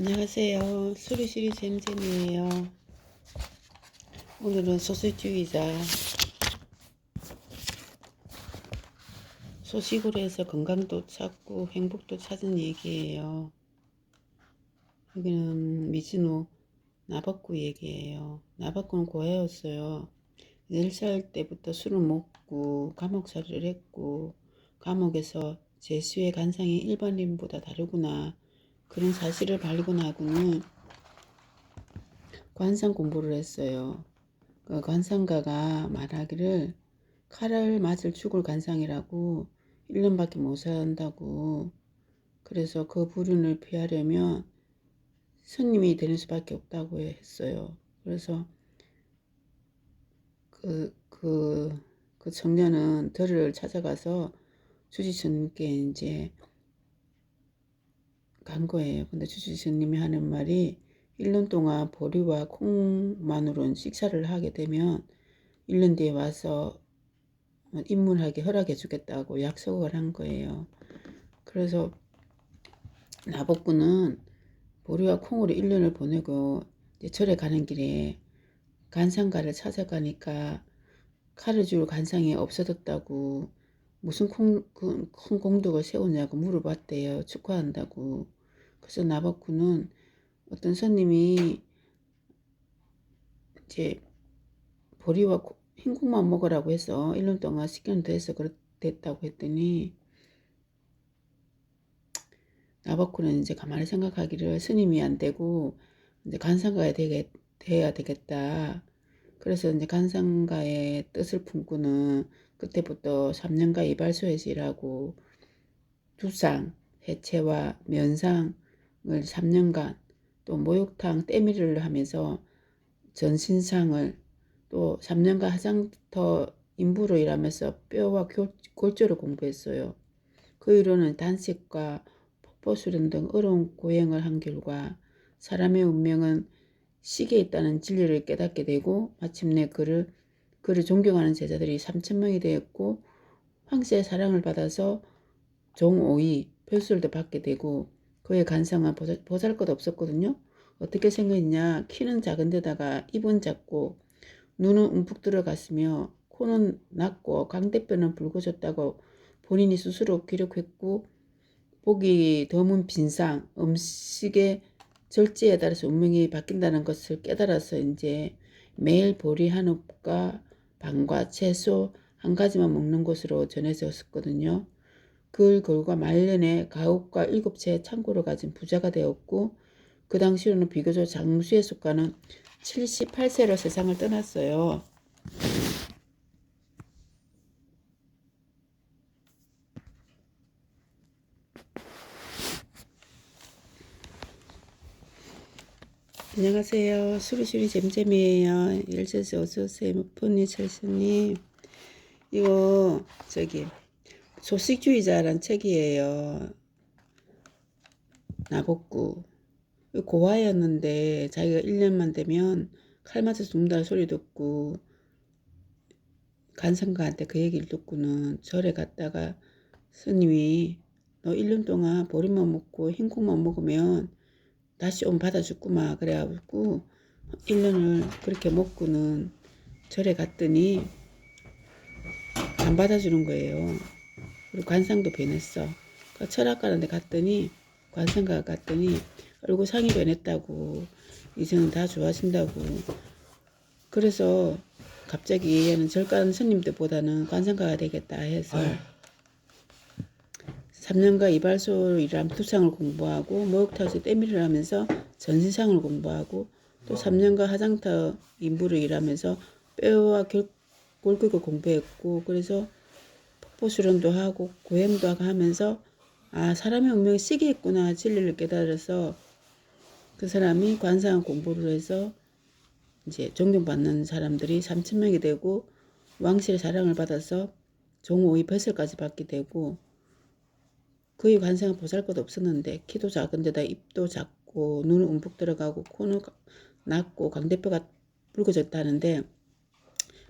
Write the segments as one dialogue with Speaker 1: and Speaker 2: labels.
Speaker 1: 안녕하세요. 수리수리 잼잼이에요. 오늘은 소수주의자 소식으로 해서 건강도 찾고 행복도 찾은 얘기예요. 여기는 미즈노 나박구 얘기예요. 나박구는 고아였어요. 10살 때부터 술을 먹고 감옥살이를 했고 감옥에서 재수의 관상이 일반인보다 다르구나 그런 사실을 발견하고는 관상 공부를 했어요. 그 관상가가 말하기를 칼을 맞을 죽을 관상이라고 1년밖에 못 산다고. 그래서 그 불운을 피하려면 스님이 되는 수밖에 없다고 했어요. 그래서 그 청년은 들을 찾아가서 주지스님께 이제 간 거예요. 근데 주지스님이 하는 말이 1년 동안 보리와 콩만으로는 식사를 하게 되면 1년 뒤에 와서 입문하게 허락해 주겠다고 약속을 한 거예요. 그래서 나복구는 보리와 콩으로 1년을 보내고 이제 절에 가는 길에 관상가를 찾아가니까 칼을 줄 관상이 없어졌다고 무슨 큰 공덕을 세우냐고 물어봤대요. 축하한다고. 그래서 나복구는 어떤 손님이 이제 보리와 흰국만 먹으라고 해서 1년 동안 식견 돼서 됐다고 했더니 나바쿠는 이제 가만히 생각하기를 스님이 안 되고 이제 간상가에 돼야 되겠다. 그래서 이제 간상가의 뜻을 품고는 그때부터 3년간 이발소에서 일하고 두상, 해체와 면상을 3년간 또 목욕탕 때밀이를 하면서 전신상을 또 3년간 화장터 인부로 일하면서 뼈와 골조를 공부했어요. 그 이후로는 단식과 폭포수련 등 어려운 고행을 한 결과 사람의 운명은 시계에 있다는 진리를 깨닫게 되고 마침내 그를 존경하는 제자들이 3,000명이 되었고 황제의 사랑을 받아서 종오이 별수를 받게 되고 그의 간상은 보잘것 없었거든요. 어떻게 생겼냐. 키는 작은 데다가 입은 작고 눈은 움푹 들어갔으며 코는 낮고 광대뼈는 붉어졌다고 본인이 스스로 기록했고 보기 드문 빈상, 음식의 절제에 따라서 운명이 바뀐다는 것을 깨달아서 이제 매일 보리 한 옵과 빵과 채소 한 가지만 먹는 것으로 전해졌었거든요. 그 결과 말년에 가옥과 7채 창고를 가진 부자가 되었고 그 당시로는 비교적 장수에 속하는 78세로 세상을 떠났어요. 안녕하세요. 수리수리 잼잼이에요. 일제스 어서오세요. 푸니 철수님. 이거 소식주의자란 책이에요. 나복구. 고아였는데 자기가 1년만 되면 칼 맞아 죽는다는 소리 듣고 간상가한테 그 얘기를 듣고는 절에 갔다가 스님이 너 1년 동안 보리만 먹고 흰국만 먹으면 다시 온 받아줬구만 그래가지고 1년을 그렇게 먹고는 절에 갔더니 안 받아주는 거예요. 그리고 관상도 변했어. 그 철학가는 데 갔더니 관상가 갔더니 얼굴 상이 변했다고 이제는 다 좋아진다고. 그래서 갑자기 얘는 절 가는 스님들보다는 관상가가 되겠다 해서 3년간 이발소로 일하면 투상을 공부하고 목욕탕에서 때밀이를 하면서 전신상을 공부하고 또 3년간 화장터 인부로 일하면서 뼈와 골격을 공부했고 그래서 폭포수련도 하고 고행도 하고 하면서 아 사람의 운명이 시기에 있구나 진리를 깨달아서 그 사람이 관상 공부를 해서 이제 존경받는 사람들이 3,000명이 되고 왕실의 사랑을 받아서 종오이 벼슬까지 받게 되고 그의 관상은 보잘것 없었는데 키도 작은 데다 입도 작고 눈은 움푹 들어가고 코는 낮고 광대뼈가 붉어졌다는데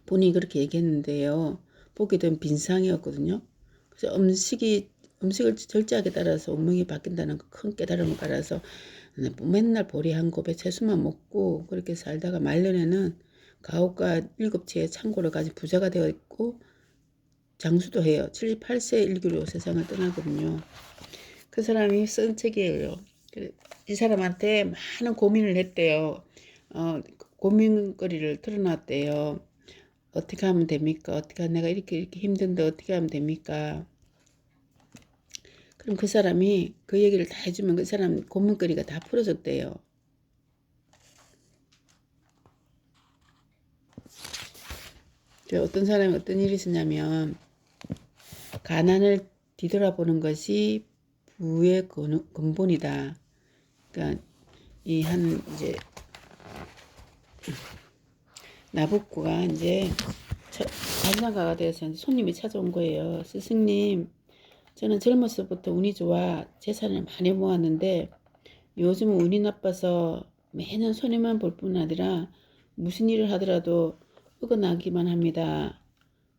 Speaker 1: 본인이 그렇게 얘기했는데요. 보게 된 빈상이었거든요. 그래서 음식이 음식을 절제하게 따라서 운명이 바뀐다는 큰 깨달음을 따라서 맨날 보리 한 곱에 채소만 먹고 그렇게 살다가 말년에는 가옥과 7채의 창고를 가진 부자가 되어 있고 장수도 해요. 78세 일기로 세상을 떠나거든요. 그 사람이 쓴 책이에요. 이 사람한테 많은 고민을 했대요. 고민거리를 털어놨대요. 어떻게 하면 됩니까? 어떻게 내가 이렇게 힘든데 어떻게 하면 됩니까? 그럼 그 사람이 그 얘기를 다 해주면 그 사람 고민거리가 다 풀어졌대요. 어떤 사람이 어떤 일이 있었냐면 가난을 뒤돌아보는 것이 부의 근본이다. 그러니까 이제 나부코가 이제 관상가가 돼서 손님이 찾아온 거예요. 스승님, 저는 젊었을부터 운이 좋아 재산을 많이 모았는데 요즘은 운이 나빠서 매년 손해만 볼 뿐 아니라 무슨 일을 하더라도 어긋나기만 합니다.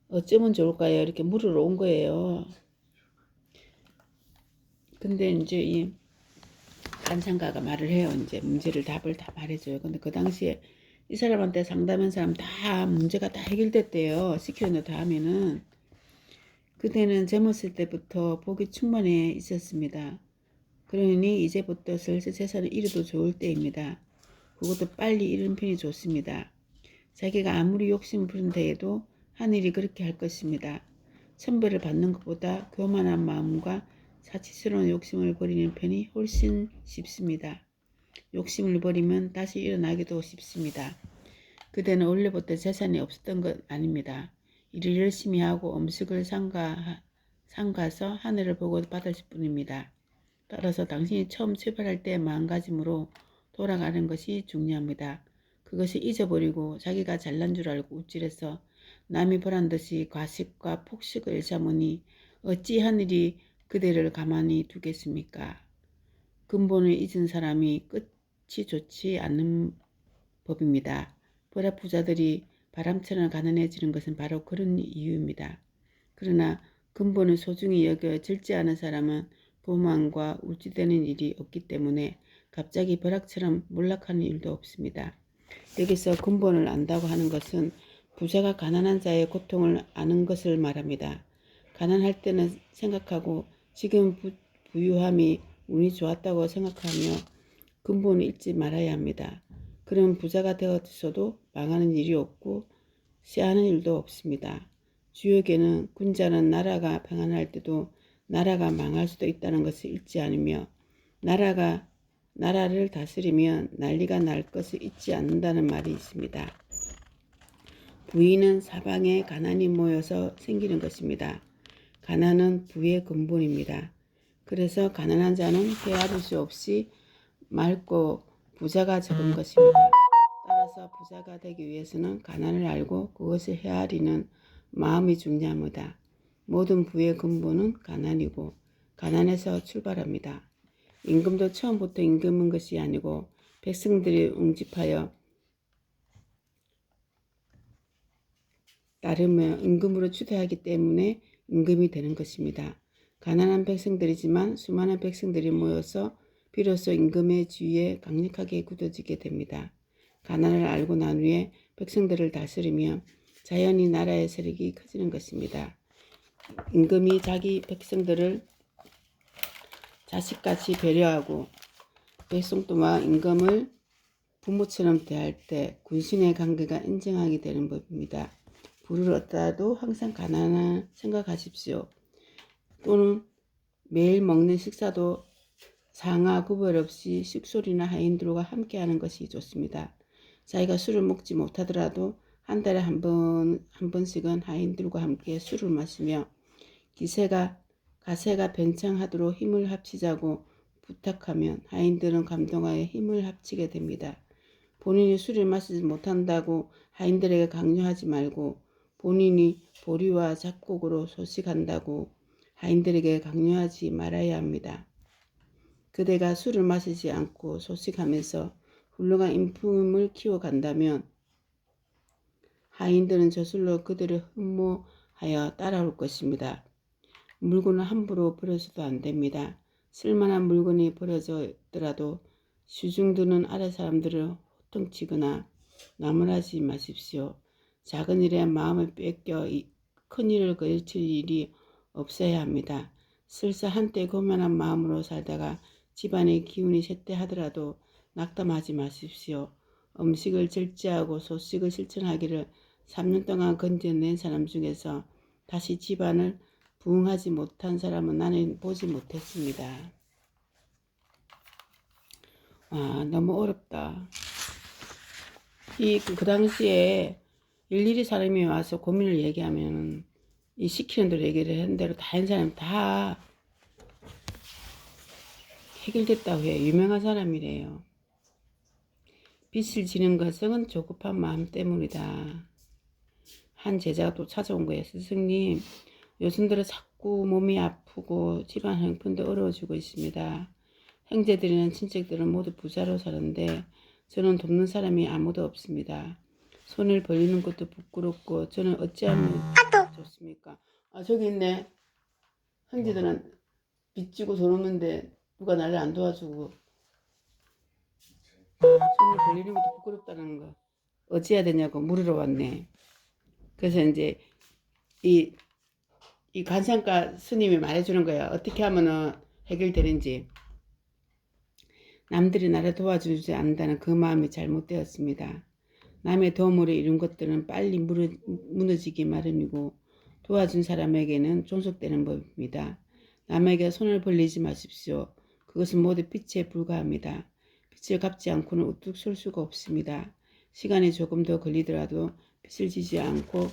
Speaker 1: 어쩌면 좋을까요? 이렇게 물으러 온 거예요. 근데 이제 이 관상가가 말을 해요. 이제 문제를 답을 다 말해줘요. 근데 그 당시에 이 사람한테 상담한 사람 다 문제가 다 해결됐대요. 시켜놓은 다음에는. 그때는 젊었을 때부터 복이 충만해 있었습니다. 그러니 이제부터 슬슬 재산을 잃어도 좋을 때입니다. 그것도 빨리 잃은 편이 좋습니다. 자기가 아무리 욕심을 부른다 해도 하늘이 그렇게 할 것입니다. 천벌을 받는 것보다 교만한 마음과 사치스러운 욕심을 버리는 편이 훨씬 쉽습니다. 욕심을 버리면 다시 일어나기도 쉽습니다. 그대는 원래부터 재산이 없었던 것 아닙니다. 일을 열심히 하고 음식을 삼가서 하늘을 보고 받으실 뿐입니다. 따라서 당신이 처음 출발할 때 마음가짐으로 돌아가는 것이 중요합니다. 그것이 잊어버리고 자기가 잘난 줄 알고 우쭐해서 남이 보란 듯이 과식과 폭식을 일삼으니 어찌 하늘이 그대를 가만히 두겠습니까? 근본을 잊은 사람이 끝이 좋지 않는 법입니다. 보라 부자들이 바람처럼 가난해지는 것은 바로 그런 이유입니다. 그러나 근본을 소중히 여겨 절제하는 사람은 교만과 울지되는 일이 없기 때문에 갑자기 벼락처럼 몰락하는 일도 없습니다. 여기서 근본을 안다고 하는 것은 부자가 가난한 자의 고통을 아는 것을 말합니다. 가난할 때는 생각하고 지금 부유함이 운이 좋았다고 생각하며 근본을 잊지 말아야 합니다. 그럼 부자가 되었어도 망하는 일이 없고 쇠하는 일도 없습니다. 주역에는 군자는 나라가 평안할 때도 나라가 망할 수도 있다는 것을 잊지 않으며 나라를 다스리면 난리가 날 것을 잊지 않는다는 말이 있습니다. 부의는 사방에 가난이 모여서 생기는 것입니다. 가난은 부의 근본입니다. 그래서 가난한 자는 헤아릴 수 없이 맑고 부자가 적은 것입니다. 따라서 부자가 되기 위해서는 가난을 알고 그것을 헤아리는 마음이 중요합니다. 모든 부의 근본은 가난이고 가난에서 출발합니다. 임금도 처음부터 임금인 것이 아니고 백성들이 웅집하여 따르며 임금으로 추대하기 때문에 임금이 되는 것입니다. 가난한 백성들이지만 수많은 백성들이 모여서 비로소 임금의 주위에 강력하게 굳어지게 됩니다. 가난을 알고 난 후에 백성들을 다스리며 자연히 나라의 세력이 커지는 것입니다. 임금이 자기 백성들을 자식같이 배려하고 백성도와 임금을 부모처럼 대할 때 군신의 관계가 인정하게 되는 법입니다. 부를 얻다도 항상 가난을 생각하십시오. 또는 매일 먹는 식사도 상하 구별 없이 식솔이나 하인들과 함께하는 것이 좋습니다. 자기가 술을 먹지 못하더라도 한 달에 한 번씩은 하인들과 함께 술을 마시며 가세가 벤창하도록 힘을 합치자고 부탁하면 하인들은 감동하여 힘을 합치게 됩니다. 본인이 술을 마시지 못한다고 하인들에게 강요하지 말고 본인이 보리와 잡곡으로 소식한다고 하인들에게 강요하지 말아야 합니다. 그대가 술을 마시지 않고 소식하면서 훌륭한 인품을 키워간다면 하인들은 저절로 그들을 흠모하여 따라올 것입니다. 물건을 함부로 버려서도 안 됩니다. 쓸만한 물건이 버려졌더라도 시중 드는 아래 사람들을 호통치거나 나무라지 마십시오. 작은 일에 마음을 뺏겨 큰 일을 거칠 일이 없어야 합니다. 설사 한때 고만한 마음으로 살다가 집안의 기운이 쇠퇴하더라도 낙담하지 마십시오. 음식을 절제하고 소식을 실천하기를 3년 동안 건져낸 사람 중에서 다시 집안을 부응하지 못한 사람은 나는 보지 못했습니다. 너무 어렵다. 그 당시에 일일이 사람이 와서 고민을 얘기하면 이 시키는 대로 얘기를 한 대로 다 한 사람 다 해결됐다고 해요. 유명한 사람이래요. 빚을 지는 것은 조급한 마음 때문이다. 한 제자가 또 찾아온 거예요. 스승님, 요즘 들어 자꾸 몸이 아프고 집안 형편도 어려워지고 있습니다. 형제들이나 친척들은 모두 부자로 사는데 저는 돕는 사람이 아무도 없습니다. 손을 벌리는 것도 부끄럽고 저는 어찌하면 좋습니까? 저기 있네. 형제들은 빚지고 돈 없는데 누가 나를 안 도와주고 손을 벌리는 것도 부끄럽다는 거 어찌해야 되냐고 물으러 왔네. 그래서 이제 이 간상가 스님이 말해주는 거야. 어떻게 하면은 해결되는지. 남들이 나를 도와주지 않는다는 그 마음이 잘못되었습니다. 남의 도움으로 이룬 것들은 빨리 무너지기 마련이고 도와준 사람에게는 존속되는 법입니다. 남에게 손을 벌리지 마십시오. 그것은 모두 빚에 불과합니다. 빚을 갚지 않고는 우뚝 설 수가 없습니다. 시간이 조금 더 걸리더라도 빚을 지지 않고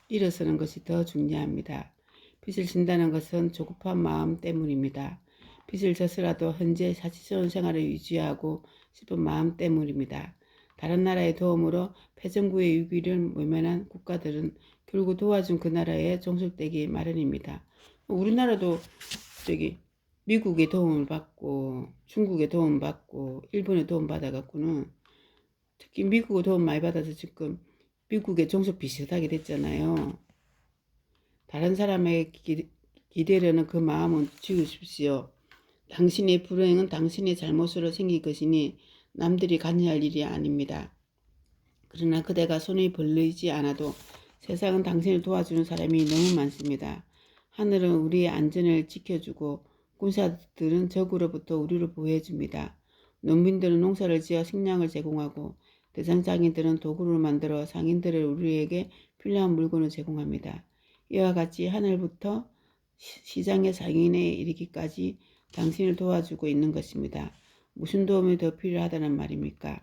Speaker 1: 일어서는 것이 더 중요합니다. 빚을 진다는 것은 조급한 마음 때문입니다. 빚을 져서라도 현재 사치스러운 생활을 유지하고 싶은 마음 때문입니다. 다른 나라의 도움으로 패전국의 위기를 모면한 국가들은 결국 도와준 그 나라에 종속되기 마련입니다. 우리나라도 미국의 도움을 받고 중국의 도움 받고 일본의 도움 받아갖고는 특히 미국의 도움 많이 받아서 지금 미국의 종속 비슷하게 됐잖아요. 다른 사람에게 기대려는 그 마음은 지우십시오. 당신의 불행은 당신의 잘못으로 생긴 것이니 남들이 관여할 일이 아닙니다. 그러나 그대가 손을 벌리지 않아도 세상은 당신을 도와주는 사람이 너무 많습니다. 하늘은 우리의 안전을 지켜주고 군사들은 적으로부터 우리를 보호해줍니다. 농민들은 농사를 지어 식량을 제공하고 대장장이들은 도구를 만들어 상인들을 우리에게 필요한 물건을 제공합니다. 이와 같이 하늘부터 시장의 상인에 이르기까지 당신을 도와주고 있는 것입니다. 무슨 도움이 더 필요하다는 말입니까?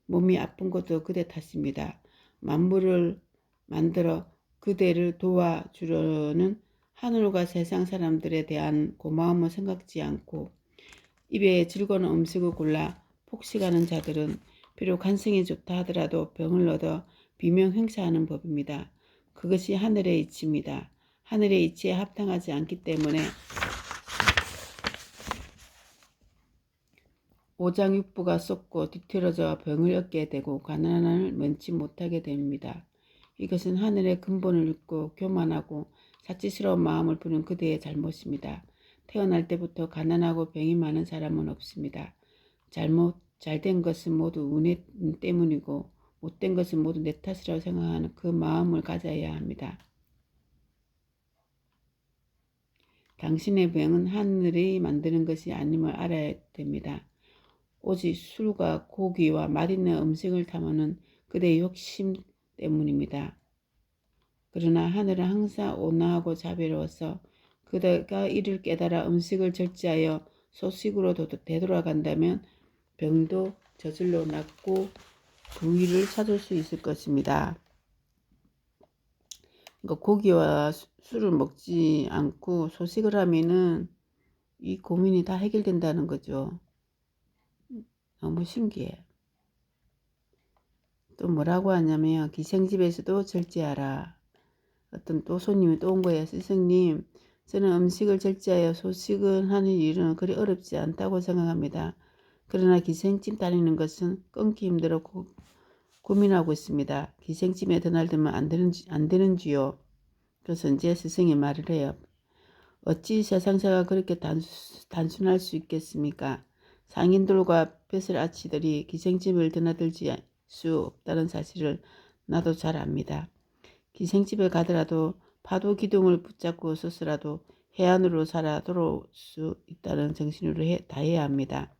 Speaker 1: 몸이 아픈 것도 그대 탓입니다. 만물을 만들어 그대를 도와주려는 하늘과 세상 사람들에 대한 고마움을 생각지 않고 입에 즐거운 음식을 골라 폭식하는 자들은 비록 간성이 좋다 하더라도 병을 얻어 비명 행사하는 법입니다. 그것이 하늘의 이치입니다. 하늘의 이치에 합당하지 않기 때문에 오장육부가 썩고 뒤틀어져 병을 얻게 되고 가난을 면치 못하게 됩니다. 이것은 하늘의 근본을 잊고 교만하고 사치스러운 마음을 부는 그대의 잘못입니다. 태어날 때부터 가난하고 병이 많은 사람은 없습니다. 잘된 것은 모두 운 때문이고 못된 것은 모두 내 탓이라고 생각하는 그 마음을 가져야 합니다. 당신의 병은 하늘이 만드는 것이 아님을 알아야 됩니다. 오직 술과 고기와 맛있는 음식을 탐하는 그대의 욕심 때문입니다. 그러나 하늘은 항상 온화하고 자비로워서 그대가 이를 깨달아 음식을 절제하여 소식으로 되돌아간다면 병도 저절로 낫고 그 위를 찾을 수 있을 것입니다. 그러니까 고기와 술을 먹지 않고 소식을 하면은 이 고민이 다 해결된다는 거죠. 너무 신기해. 또 뭐라고 하냐면 기생집에서도 절제하라. 어떤 또 손님이 또 온 거예요. 스승님, 저는 음식을 절제하여 소식을 하는 일은 그리 어렵지 않다고 생각합니다. 그러나 기생집 다니는 것은 끊기 힘들어 고민하고 있습니다. 기생집에 드날들면 안 되는지요. 그래서 이제 스승이 말을 해요. 어찌 세상사가 그렇게 단순할 수 있겠습니까? 상인들과 벼슬아치들이 기생집을 드나들지 수 없다는 사실을 나도 잘 압니다. 기생집에 가더라도 파도 기둥을 붙잡고 서서라도 해안으로 살아 돌아올 수 있다는 정신으로 다해야 합니다.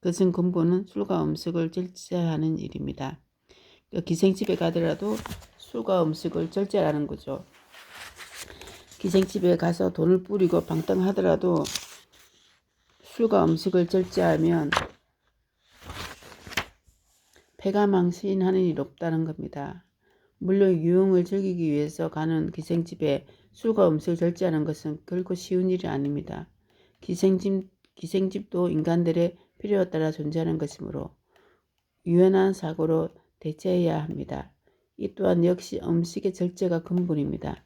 Speaker 1: 그것은 근본은 술과 음식을 절제하는 일입니다. 기생집에 가더라도 술과 음식을 절제하는 거죠. 기생집에 가서 돈을 뿌리고 방탕하더라도 술과 음식을 절제하면 패가 망신하는 일 없다는 겁니다. 물론 유흥을 즐기기 위해서 가는 기생집에 술과 음식을 절제하는 것은 결코 쉬운 일이 아닙니다. 기생집도 인간들의 필요에 따라 존재하는 것이므로 유연한 사고로 대처해야 합니다. 이 또한 역시 음식의 절제가 근본입니다.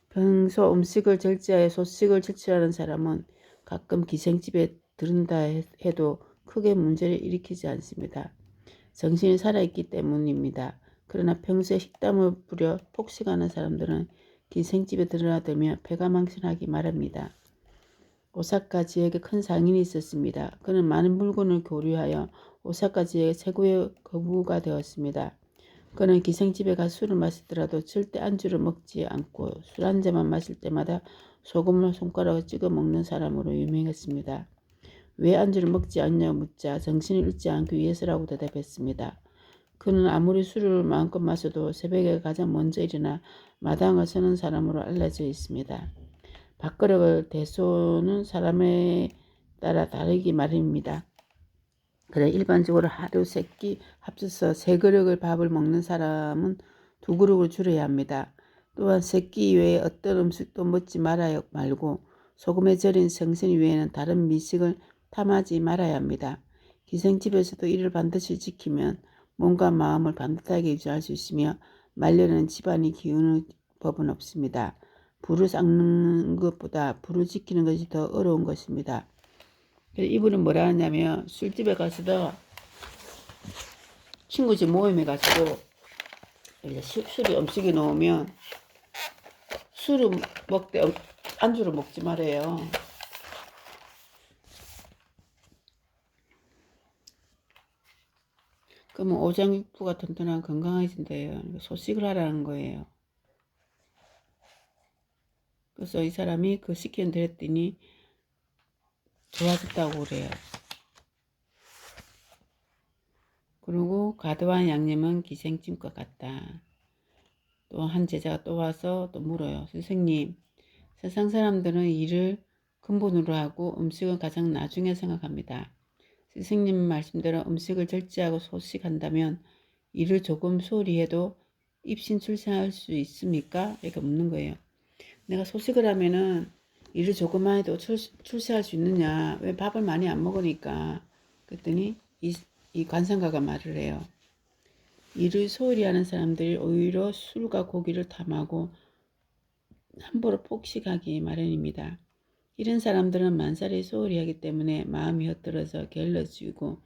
Speaker 1: 평소 음식을 절제하여 소식을 채취하는 사람은 가끔 기생집에 들은다 해도 크게 문제를 일으키지 않습니다. 정신이 살아있기 때문입니다. 그러나 평소에 식담을 부려 폭식하는 사람들은 기생집에 들어들며 배가 망신하기 마련입니다. 오사카 지역에 큰 상인이 있었습니다. 그는 많은 물건을 교류하여 오사카 지역의 최고의 거부가 되었습니다. 그는 기생집에 가 술을 마시더라도 절대 안주를 먹지 않고 술 한 잔만 마실 때마다 소금을 손가락으로 찍어 먹는 사람으로 유명했습니다. 왜 안주를 먹지 않냐고 묻자 정신을 잃지 않기 위해서라고 대답했습니다. 그는 아무리 술을 마음껏 마셔도 새벽에 가장 먼저 일어나 마당을 서는 사람으로 알려져 있습니다. 밥그릇을 대소는 사람에 따라 다르기 마련입니다. 그래 일반적으로 하루 3끼 합쳐서 3그릇을 밥을 먹는 사람은 2그릇을 줄여야 합니다. 또한 3끼 이외에 어떤 음식도 먹지 말고 소금에 절인 생선 이외에는 다른 미식을 탐하지 말아야 합니다. 기생집에서도 이를 반드시 지키면 몸과 마음을 반듯하게 유지할 수 있으며 말려는 집안이 기우는 법은 없습니다. 불을 닦는 것보다 불을 지키는 것이 더 어려운 것입니다. 이분은 뭐라 하냐면 술집에 가서도 친구 집 모임에 가서도 술이 음식에 넣으면 술을 먹되 안주를 먹지 말아요. 그러면 오장육부가 튼튼한 건강해진대요. 소식을 하라는 거예요. 그래서 이 사람이 그 식견 드렸더니 좋아졌다고 그래요. 그리고 과도한 양념은 기생집과 같다. 또 한 제자가 또 와서 또 물어요. 선생님, 세상 사람들은 일을 근본으로 하고 음식은 가장 나중에 생각합니다. 선생님 말씀대로 음식을 절제하고 소식한다면 일을 조금 소홀히 해도 입신 출세할 수 있습니까? 이렇게 묻는 거예요. 내가 소식을 하면은 일을 조금만 해도 출세할 수 있느냐? 왜 밥을 많이 안 먹으니까? 그랬더니 이 관상가가 말을 해요. 일을 소홀히 하는 사람들이 오히려 술과 고기를 탐하고 함부로 폭식하기 마련입니다. 이런 사람들은 만사를 소홀히 하기 때문에 마음이 헛들어서 게을러지고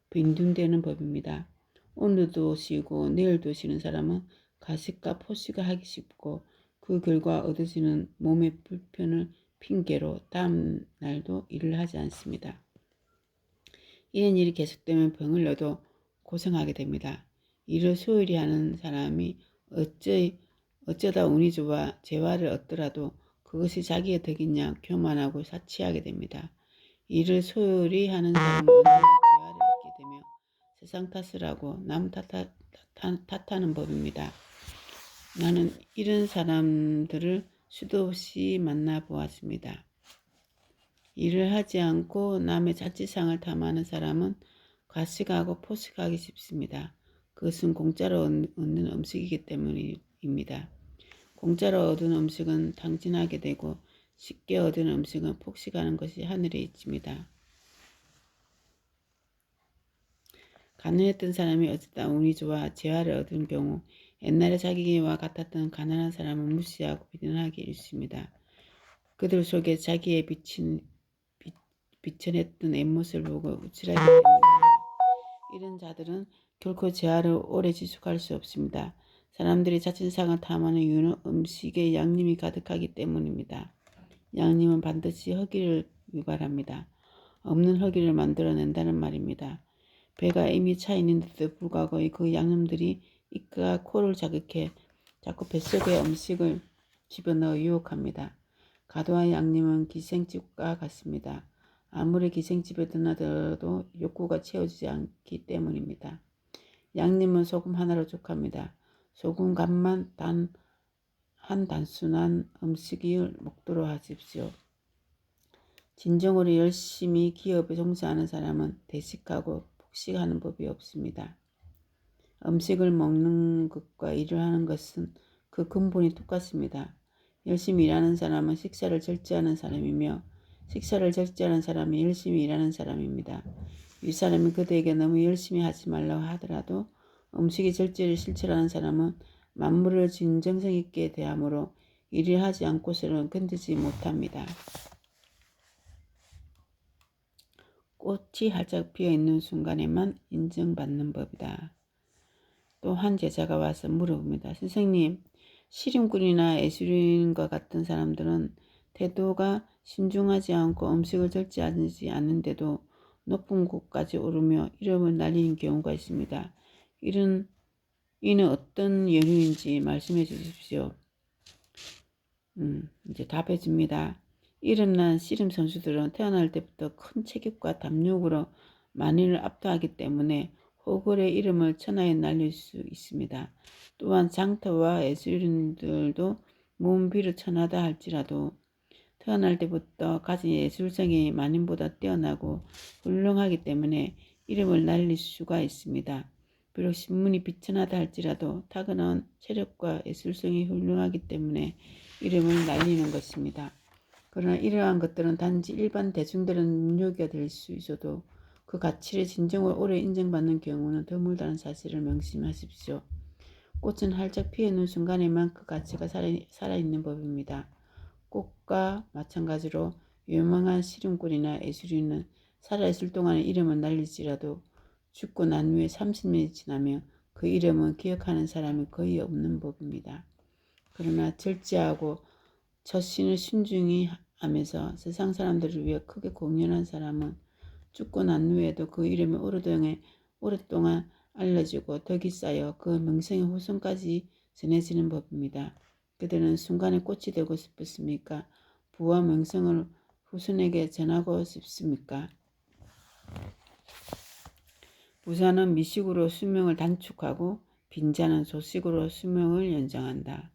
Speaker 1: 빈둥대는 법입니다. 오늘도 쉬고 내일도 쉬는 사람은 가식과 포식을 하기 쉽고 그 결과 얻어지는 몸의 불편을 핑계로 다음 날도 일을 하지 않습니다. 이런 일이 계속되면 병을 얻어 고생하게 됩니다. 일을 소홀히 하는 사람이 어쩌다 운이 좋아 재화를 얻더라도 그것이 자기의 덕이냐 교만하고 사치하게 됩니다. 일을 소홀히 하는 사람은 언제나 재화를 얻게 되며 세상 탓을 하고 남 탓하는 법입니다. 나는 이런 사람들을 수도 없이 만나보았습니다. 일을 하지 않고 남의 자취상을 탐하는 사람은 과식하고 포식하기 쉽습니다. 그것은 공짜로 얻는 음식이기 때문입니다. 공짜로 얻은 음식은 탕진하게 되고 쉽게 얻은 음식은 폭식하는 것이 하늘의 이치입니다. 가난했던 사람이 어쩌다 운이 좋아 재화를 얻은 경우 옛날에 자기와 같았던 가난한 사람은 무시하고 비난하기 일쑤입니다. 그들 속에 자기의 비천했던 앵모습을 보고 우쭐하기 때문입니다. 이런 자들은 결코 재화를 오래 지속할 수 없습니다. 사람들이 자신상을 탐하는 이유는 음식에 양념이 가득하기 때문입니다. 양님은 반드시 허기를 유발합니다. 없는 허기를 만들어낸다는 말입니다. 배가 이미 차 있는데도 불구하고 그 양념들이 입과 코를 자극해 자꾸 뱃속에 음식을 집어넣어 유혹합니다. 과도한 양념은 기생집과 같습니다. 아무리 기생집에 드나들어도 욕구가 채워지지 않기 때문입니다. 양념은 소금 하나로 족합니다. 소금 간만 한 단순한 음식을 먹도록 하십시오. 진정으로 열심히 기업에 종사하는 사람은 대식하고 폭식하는 법이 없습니다. 음식을 먹는 것과 일을 하는 것은 그 근본이 똑같습니다. 열심히 일하는 사람은 식사를 절제하는 사람이며 식사를 절제하는 사람이 열심히 일하는 사람입니다. 윗사람이 그대에게 너무 열심히 하지 말라고 하더라도 음식의 절제를 실천하는 사람은 만물을 진정성 있게 대하므로 일을 하지 않고서는 견디지 못합니다. 꽃이 활짝 피어있는 순간에만 인정받는 법이다. 또 한 제자가 와서 물어봅니다. 선생님, 시름꾼이나 예술인과 같은 사람들은 태도가 신중하지 않고 음식을 절제하지 않는데도 높은 곳까지 오르며 이름을 날리는 경우가 있습니다. 이는 어떤 연유인지 말씀해 주십시오. 이제 답해 줍니다. 이름난 씨름 선수들은 태어날 때부터 큰 체격과 담력으로 만인을 압도하기 때문에 호걸의 이름을 천하에 날릴 수 있습니다. 또한 장터와 예술인들도 몸 비루천하다 할지라도 태어날 때부터 가진 예술성이 만인보다 뛰어나고 훌륭하기 때문에 이름을 날릴 수가 있습니다. 비록 신문이 비천하다 할지라도 타고난 체력과 예술성이 훌륭하기 때문에 이름을 날리는 것입니다. 그러나 이러한 것들은 단지 일반 대중들은 눈요기가 될 수 있어도 그 가치를 진정으로 오래 인정받는 경우는 드물다는 사실을 명심하십시오. 꽃은 활짝 피어있는 순간에만 그 가치가 살아있는 법입니다. 꽃과 마찬가지로 유명한 시름꾼이나 예술인은 살아있을 동안에 이름을 날릴지라도 죽고 난 후에 30년이 지나면 그 이름은 기억하는 사람이 거의 없는 법입니다. 그러나 절제하고 처신을 신중히 하면서 세상 사람들을 위해 크게 공연한 사람은 죽고 난 후에도 그 이름이 오랫동안 알려지고 덕이 쌓여 그 명성의 후손까지 전해지는 법입니다. 그들은 순간에 꽃이 되고 싶습니까? 부와 명성을 후손에게 전하고 싶습니까? 부자는 미식으로 수명을 단축하고 빈자는 조식으로 수명을 연장한다.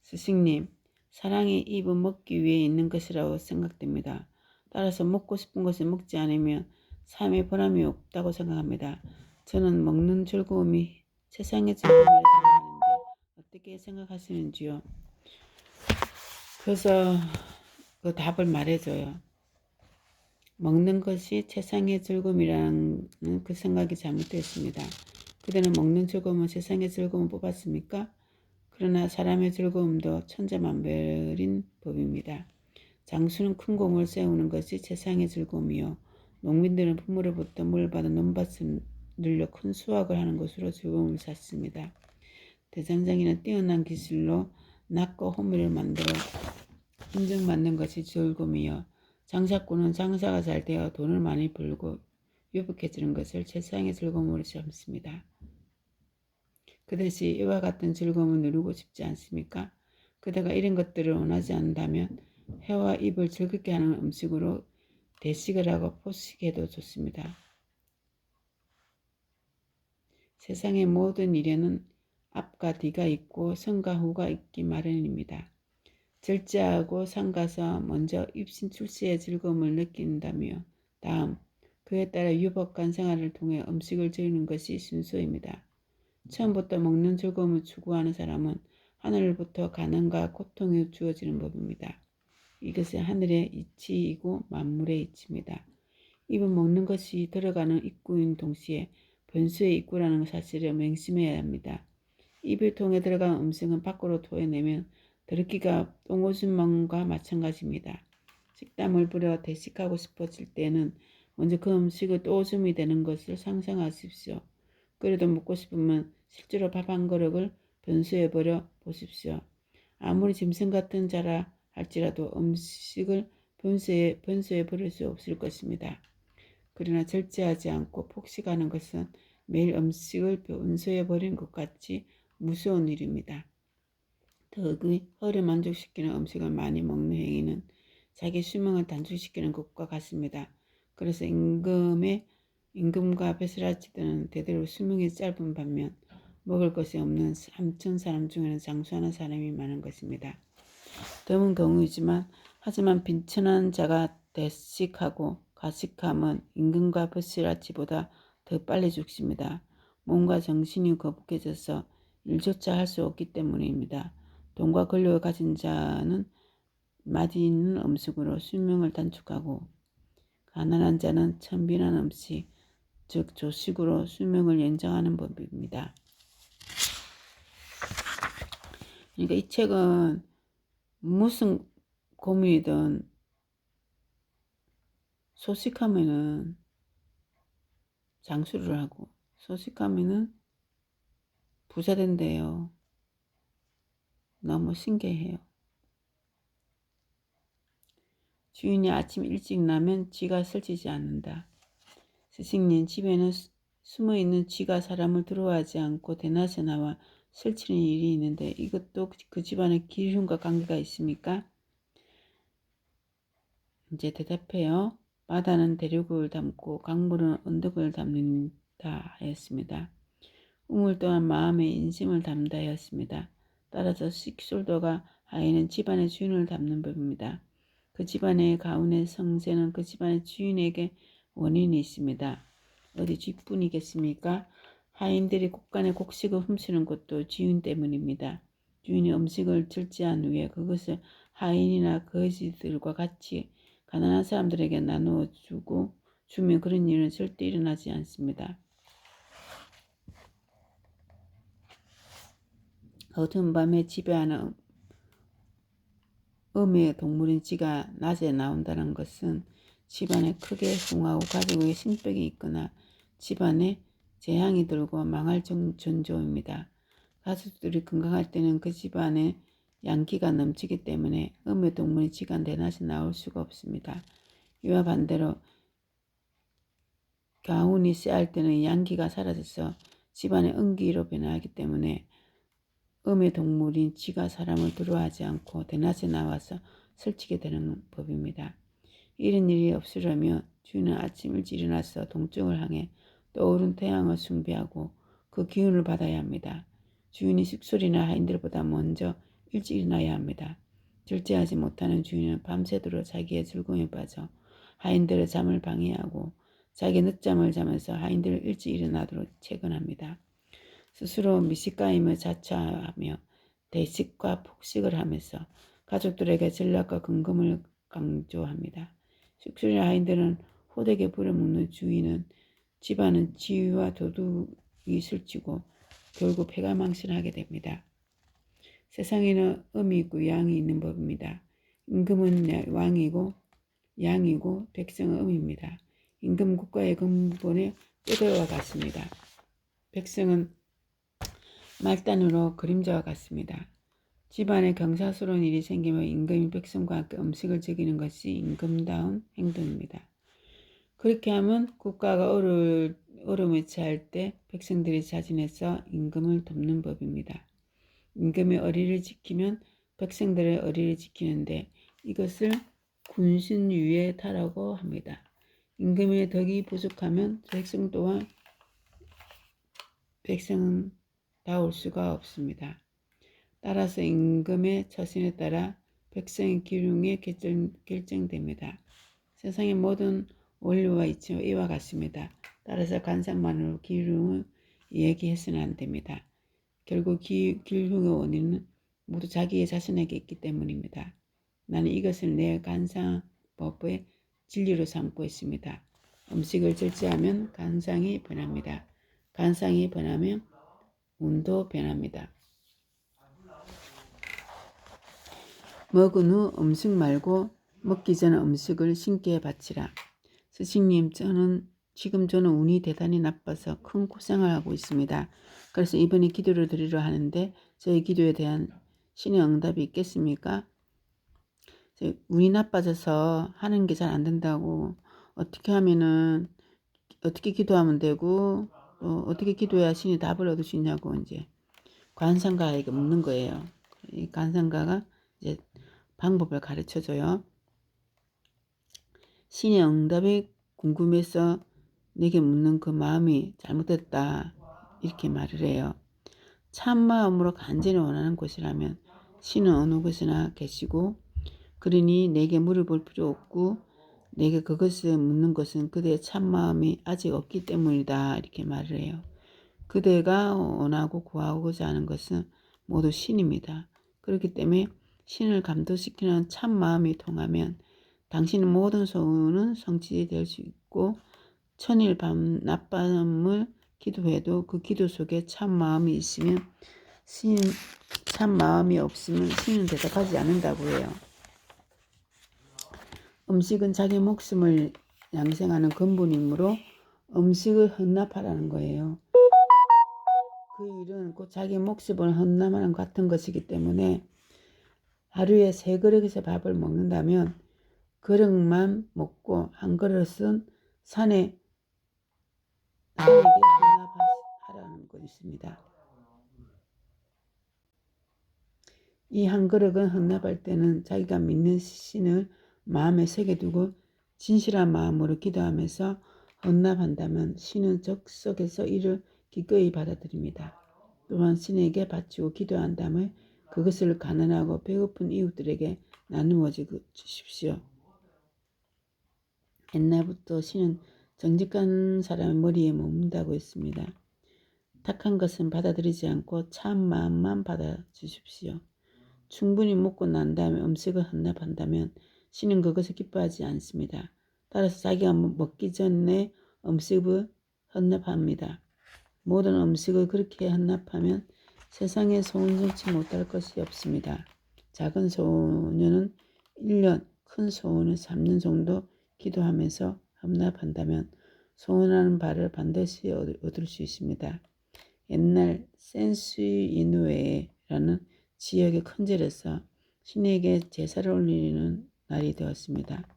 Speaker 1: 스승님, 사랑이 입은 먹기 위해 있는 것이라고 생각됩니다. 따라서 먹고 싶은 것을 먹지 않으면 삶에 보람이 없다고 생각합니다. 저는 먹는 즐거움이 세상의 즐거움이라고 생각하는데 어떻게 생각하시는지요? 그래서 그 답을 말해줘요. 먹는 것이 세상의 즐거움이라는 그 생각이 잘못됐습니다. 그들은 먹는 즐거움은 세상의 즐거움을 뽑았습니까? 그러나 사람의 즐거움도 천차만별인 법입니다. 장수는 큰 공을 세우는 것이 세상의 즐거움이요. 농민들은 부모로부터 물 받아 논밭을 늘려 큰 수확을 하는 것으로 즐거움을 찾습니다. 대장장이는 뛰어난 기술로 낫과 호미를 만들어 인정받는 것이 즐거움이요. 장사꾼은 장사가 잘 되어 돈을 많이 벌고 유복해지는 것을 세상의 즐거움으로 삼습니다. 그것이 이와 같은 즐거움을 누리고 싶지 않습니까? 그대가 이런 것들을 원하지 않는다면 혀와 입을 즐겁게 하는 음식으로 대식을 하고 포식해도 좋습니다. 세상의 모든 일에는 앞과 뒤가 있고 선과 후가 있기 마련입니다. 절제하고 삼가서 먼저 입신 출세의 즐거움을 느낀다며 다음 그에 따라 유복한 생활을 통해 음식을 즐기는 것이 순서입니다. 처음부터 먹는 즐거움을 추구하는 사람은 하늘부터 가난과 고통이 주어지는 법입니다. 이것은 하늘의 이치이고 만물의 이치입니다. 입은 먹는 것이 들어가는 입구인 동시에 변수의 입구라는 사실을 명심해야 합니다. 입을 통해 들어간 음식은 밖으로 토해내면 더럽기가 똥오줌만과 마찬가지입니다. 식담을 부려 대식하고 싶어질 때는 먼저 그 음식을 똥오줌이 되는 것을 상상하십시오. 그래도 먹고 싶으면 실제로 밥 한 그릇을 변수해 버려 보십시오. 아무리 짐승 같은 자라 할지라도 음식을 변소해 버릴 수 없을 것입니다. 그러나 절제하지 않고 폭식하는 것은 매일 음식을 변소해 버린 것 같이 무서운 일입니다. 더욱이 혀를 만족시키는 음식을 많이 먹는 행위는 자기 수명을 단축시키는 것과 같습니다. 그래서 임금과 베스라치들은 대대로 수명이 짧은 반면 먹을 것이 없는 삼천 사람 중에는 장수하는 사람이 많은 것입니다. 드문 경우이지만 하지만 빈천한 자가 대식하고 가식함은 임금과 베스라치보다 더 빨리 죽습니다. 몸과 정신이 거북해져서 일조차 할 수 없기 때문입니다. 돈과 권력을 가진 자는 맛있는 음식으로 수명을 단축하고 가난한 자는 천빈한 음식, 즉 조식으로 수명을 연장하는 법입니다. 그러니까 이 책은 무슨 고민이든 소식하면은 장수를 하고 소식하면은 부자 된대요. 너무 신기해요. 주인이 아침 일찍 나면 쥐가 설치지 않는다. 스승님, 집에는 숨어있는 쥐가 사람을 두려워하지 않고 대낮에 나와 설치는 일이 있는데 이것도 그 집안의 기흉과 관계가 있습니까? 이제 대답해요. 바다는 대륙을 담고 강물은 언덕을 담는다 하였습니다. 우물 또한 마음의 인심을 담다 하였습니다. 따라서 식솔도가 하인은 집안의 주인을 담는 법입니다. 그 집안의 가운의 성세는 그 집안의 주인에게 원인이 있습니다. 어디 쥐뿐이겠습니까? 하인들이 곡간의 곡식을 훔치는 것도 주인 때문입니다. 주인이 음식을 절제한 후에 그것을 하인이나 거지들과 같이 가난한 사람들에게 나누어 주면 그런 일은 절대 일어나지 않습니다. 어두운 밤에 지배하는 음의 동물인 쥐가 낮에 나온다는 것은 집안에 크게 흥하고 가족의 신병이 있거나 집안에 재앙이 들고 망할 전조입니다. 가족들이 건강할 때는 그 집안에 양기가 넘치기 때문에 음의 동물인 쥐가 대낮에 나올 수가 없습니다. 이와 반대로 가운이 쎄할 때는 양기가 사라져서 집안의 음기로 변화하기 때문에 음의 동물인 쥐가 사람을 두려워하지 않고 대낮에 나와서 설치게 되는 법입니다. 이런 일이 없으려면 주인은 아침 일찍 일어나서 동쪽을 향해 떠오른 태양을 숭배하고 그 기운을 받아야 합니다. 주인이 식솔이나 하인들보다 먼저 일찍 일어나야 합니다. 절제하지 못하는 주인은 밤새도록 자기의 즐거움에 빠져 하인들의 잠을 방해하고 자기 늦잠을 자면서 하인들을 일찍 일어나도록 채권합니다. 스스로 미식가임을 자처하며 대식과 폭식을 하면서 가족들에게 전략과 근검을 강조합니다. 식솔이나 하인들은 호되게 부려먹는 주인은 집안은 지위와 도둑이 슬치고 결국 패가망신하게 됩니다. 세상에는 음이 있고 양이 있는 법입니다. 임금은 왕이고 양이고 백성은 음입니다. 임금 국가의 근본의 뼈대와 같습니다. 백성은 말단으로 그림자와 같습니다. 집안에 경사스러운 일이 생기면 임금이 백성과 함께 음식을 즐기는 것이 임금다운 행동입니다. 그렇게 하면 국가가 어려움에 처할 때 백성들이 자진해서 임금을 돕는 법입니다. 임금의 어리를 지키면 백성들의 어리를 지키는데 이것을 군신유의 타라고 합니다. 임금의 덕이 부족하면 백성 또한 백성은 다올 수가 없습니다. 따라서 임금의 처신에 따라 백성의 기륭이 결정됩니다. 세상의 모든 원리와 이치와 이와 같습니다. 따라서 간상만으로 기륭을 얘기해서는 안 됩니다. 결국 기륭의 원인은 모두 자기 자신에게 있기 때문입니다. 나는 이것을 내 간상법의 진리로 삼고 있습니다. 음식을 절제하면 간상이 변합니다. 간상이 변하면 운도 변합니다. 먹은 후 음식 말고 먹기 전에 음식을 신께 바치라. 스승님, 지금 저는 운이 대단히 나빠서 큰 고생을 하고 있습니다. 그래서 이번에 기도를 드리려 하는데 저희 기도에 대한 신의 응답이 있겠습니까? 운이 나빠져서 하는 게 잘 안 된다고, 어떻게 하면은 어떻게 기도하면 되고 어떻게 기도해야 신이 답을 얻을 수 있냐고 이제 관상가에게 묻는 거예요. 이 관상가가 이제 방법을 가르쳐 줘요. 신의 응답이 궁금해서 내게 묻는 그 마음이 잘못됐다, 이렇게 말을 해요. 참 마음으로 간절히 원하는 것이라면 신은 어느 곳이나 계시고, 그러니 내게 물어볼 필요 없고 내게 그것을 묻는 것은 그대의 참 마음이 아직 없기 때문이다, 이렇게 말을 해요. 그대가 원하고 구하고자 하는 것은 모두 신입니다. 그렇기 때문에 신을 감동시키는 참 마음이 통하면 당신의 모든 소원은 성취될 수 있고, 천일 밤 낮밤을 기도해도 그 기도 속에 참 마음이 있으면 참 마음이 없으면 신은 대답하지 않는다고 해요. 음식은 자기 목숨을 양생하는 근본이므로 음식을 헌납하라는 거예요. 그 일은 곧 자기 목숨을 헌납하는 같은 것이기 때문에 하루에 3그릇의 밥을 먹는다면 그릇만 먹고 한 그릇은 산에 남에게 헌납하라는 것입니다. 이 한 그릇은 헌납할 때는 자기가 믿는 신을 마음에 새겨두고 진실한 마음으로 기도하면서 헌납한다면 신은 적석에서 이를 기꺼이 받아들입니다. 또한 신에게 바치고 기도한다면 그것을 가난하고 배고픈 이웃들에게 나누어 주십시오. 옛날부터 신은 정직한 사람의 머리에 머문다고 했습니다. 탁한 것은 받아들이지 않고 참 마음만 받아주십시오. 충분히 먹고 난 다음에 음식을 헌납한다면 신은 그것을 기뻐하지 않습니다. 따라서 자기가 먹기 전에 음식을 헌납합니다. 모든 음식을 그렇게 헌납하면 세상에 소원성치 못할 것이 없습니다. 작은 소원은 1년, 큰 소원은 3년 정도 기도하면서 헌납한다면 소원하는 바를 반드시 얻을 수 있습니다. 옛날 센스이누에라는 지역의 큰 절에서 신에게 제사를 올리는 날이 되었습니다.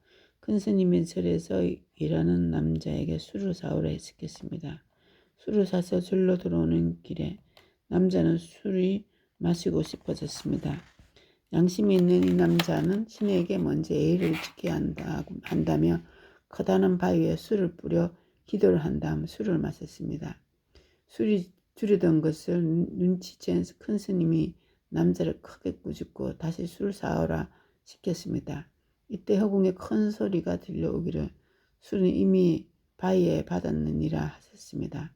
Speaker 1: 큰 스님이 절에서 일하는 남자에게 술을 사오라 했겠습니다. 술을 사서 절로 들어오는 길에 남자는 술이 마시고 싶어졌습니다. 양심이 있는 이 남자는 신에게 먼저 예의를 지켜야 한다며 커다란 바위에 술을 뿌려 기도를 한 다음 술을 마셨습니다. 술이 줄이던 것을 눈치챈 큰 스님이 남자를 크게 꾸짖고 다시 술 사오라 시켰습니다. 이때 허공에 큰 소리가 들려오기를 술은 이미 바위에 받았느니라 하셨습니다.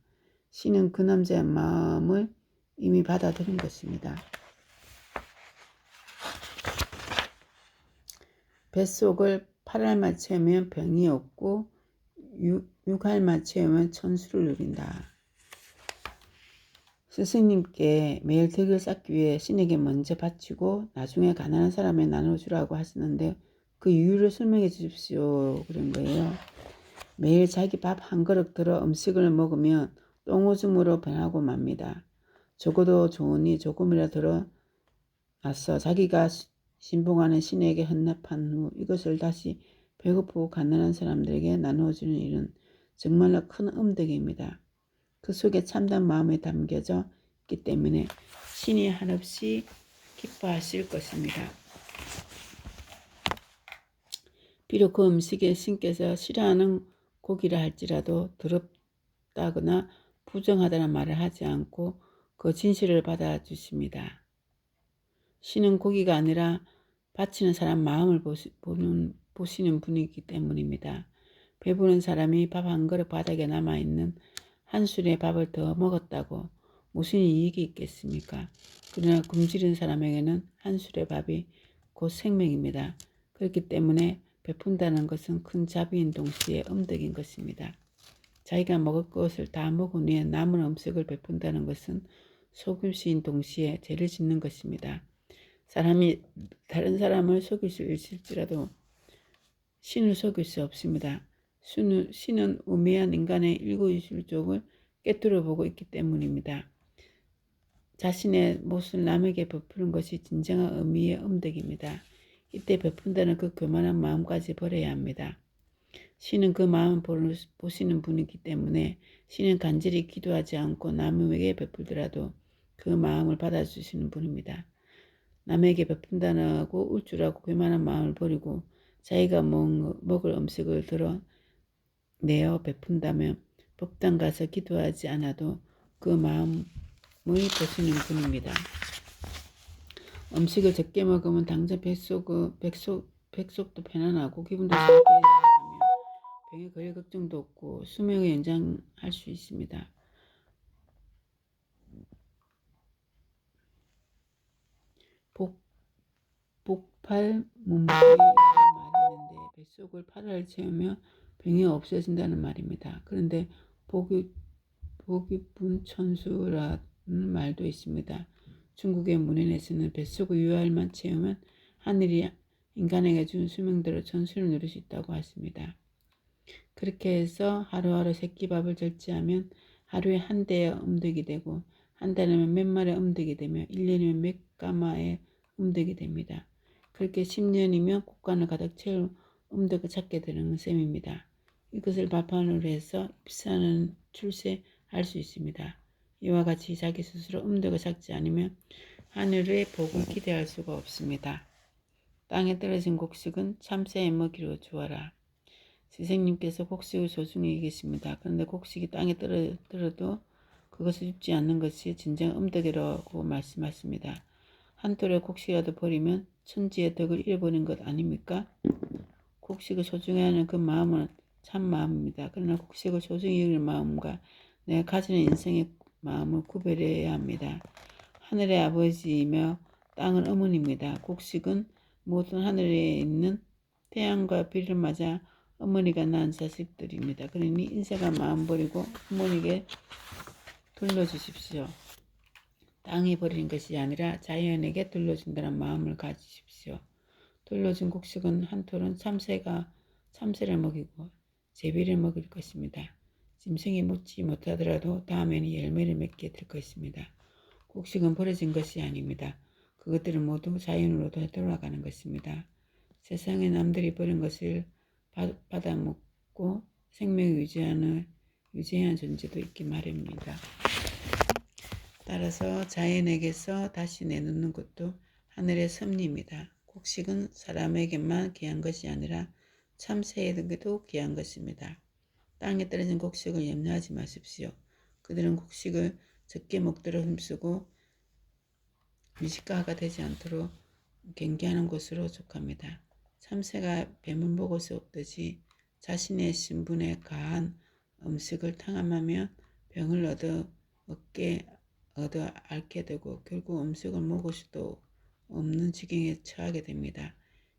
Speaker 1: 신은 그 남자의 마음을 이미 받아들인 것입니다. 뱃속을 8알만 채우면 병이 없고 6알만 채우면 천수를 누린다. 스승님께 매일 덕을 쌓기 위해 신에게 먼저 바치고 나중에 가난한 사람에 나눠주라고 하시는데 그 이유를 설명해 주십시오, 그런 거예요. 매일 자기 밥 한 그릇 들어 음식을 먹으면 똥오줌으로 변하고 맙니다. 적어도 좋으니 조금이라 들어놔서 자기가 신봉하는 신에게 헌납한 후 이것을 다시 배고프고 가난한 사람들에게 나누어주는 일은 정말로 큰 음덕입니다. 그 속에 참된 마음이 담겨져 있기 때문에 신이 한없이 기뻐하실 것입니다. 비록 그 음식에 신께서 싫어하는 고기라 할지라도 더럽다거나 부정하다는 말을 하지 않고 그 진실을 받아주십니다. 신은 고기가 아니라 바치는 사람 마음을 보시는 분이기 때문입니다. 배부른 사람이 밥 한 그릇 바닥에 남아있는 한 술의 밥을 더 먹었다고 무슨 이익이 있겠습니까? 그러나 굶주린 사람에게는 한 술의 밥이 곧 생명입니다. 그렇기 때문에 베푼다는 것은 큰 자비인 동시에 음덕인 것입니다. 자기가 먹을 것을 다 먹은 후에 남은 음식을 베푼다는 것은 속임수인 동시에 죄를 짓는 것입니다. 사람이 다른 사람을 속일 수 있을지라도 신을 속일 수 없습니다. 신은 우매한 인간의 일거일족을 꿰뚫어 보고 있기 때문입니다. 자신의 몫을 남에게 베푸는 것이 진정한 의미의 음덕입니다. 이때 베푼다는 그 교만한 마음까지 버려야 합니다. 신은 그 마음을 보시는 분이기 때문에 신은 간절히 기도하지 않고 남에게 베풀더라도 그 마음을 받아주시는 분입니다. 남에게 베푼다고 울줄하고 교만한 마음을 버리고 자기가 먹을 음식을 드러내어 베푼다면 법당 가서 기도하지 않아도 그 마음을 보시는 분입니다. 음식을 적게 먹으면 당장 백속도 편안하고 기분도 좋게 되며 병에 걸릴 걱정도 없고 수명을 연장할 수 있습니다. 복팔문무의 말이 있는데 뱃속을 8알 채우며 병이 없어진다는 말입니다. 그런데 복이분천수라는 말도 있습니다. 중국의 문헌에서는 뱃속을 6알만 채우면 하늘이 인간에게 준 수명대로 천수를 누릴 수 있다고 했습니다. 그렇게 해서 하루하루 새끼밥을 절제하면 하루에 한 대의 음득이 되고 한 달이면 몇 마리의 음득이 되며 1년이면 몇 가마의 음득이 됩니다. 그렇게 10년이면 곳간을 가득 채울 음득을 찾게 되는 셈입니다. 이것을 바판으로 해서 입사는 출세할 수 있습니다. 이와 같이 자기 스스로 음득을 찾지 않으면 하늘의 복을 기대할 수가 없습니다. 땅에 떨어진 곡식은 참새의 먹이로 주어라. 선생님께서 곡식을 소중히 여기십니다. 그런데 곡식이 땅에 떨어도 그것을 줍지 않는 것이 진정 음덕이라고 말씀하십니다. 한 톨의 곡식이라도 버리면 천지의 덕을 잃어버린 것 아닙니까? 곡식을 소중해하는 그 마음은 참 마음입니다. 그러나 곡식을 소중히 여기는 마음과 내가 가지는 인생의 마음을 구별해야 합니다. 하늘의 아버지이며 땅은 어머니입니다. 곡식은 모든 하늘에 있는 태양과 비를 맞아 어머니가 낳은 자식들입니다. 그러니 인생과 마음 버리고 어머니에게 돌려주십시오. 땅이 버리는 것이 아니라 자연에게 돌려준다는 마음을 가지십시오. 돌려준 곡식은 한 톨은 참새를 먹이고 제비를 먹일 것입니다. 짐승이 먹지 못하더라도 다음에는 열매를 맺게 될 것입니다. 곡식은 버려진 것이 아닙니다. 그것들은 모두 자연으로 돌아가는 것입니다. 세상에 남들이 버린 것을 받아먹고 생명을 유지하는 존재도 있기 마련입니다. 따라서 자연에게서 다시 내놓는 것도 하늘의 섭리입니다. 곡식은 사람에게만 귀한 것이 아니라 참새에게도 귀한 것입니다. 땅에 떨어진 곡식을 염려하지 마십시오. 그들은 곡식을 적게 먹도록 힘쓰고 미식가가 되지 않도록 경계하는 것으로 속합니다. 참새가 뱀을 먹을 수 없듯이 자신의 신분에 가한 음식을 탕함하며 병을 얻어 앓게 되고 결국 음식을 먹을 수도 없는 지경에 처하게 됩니다.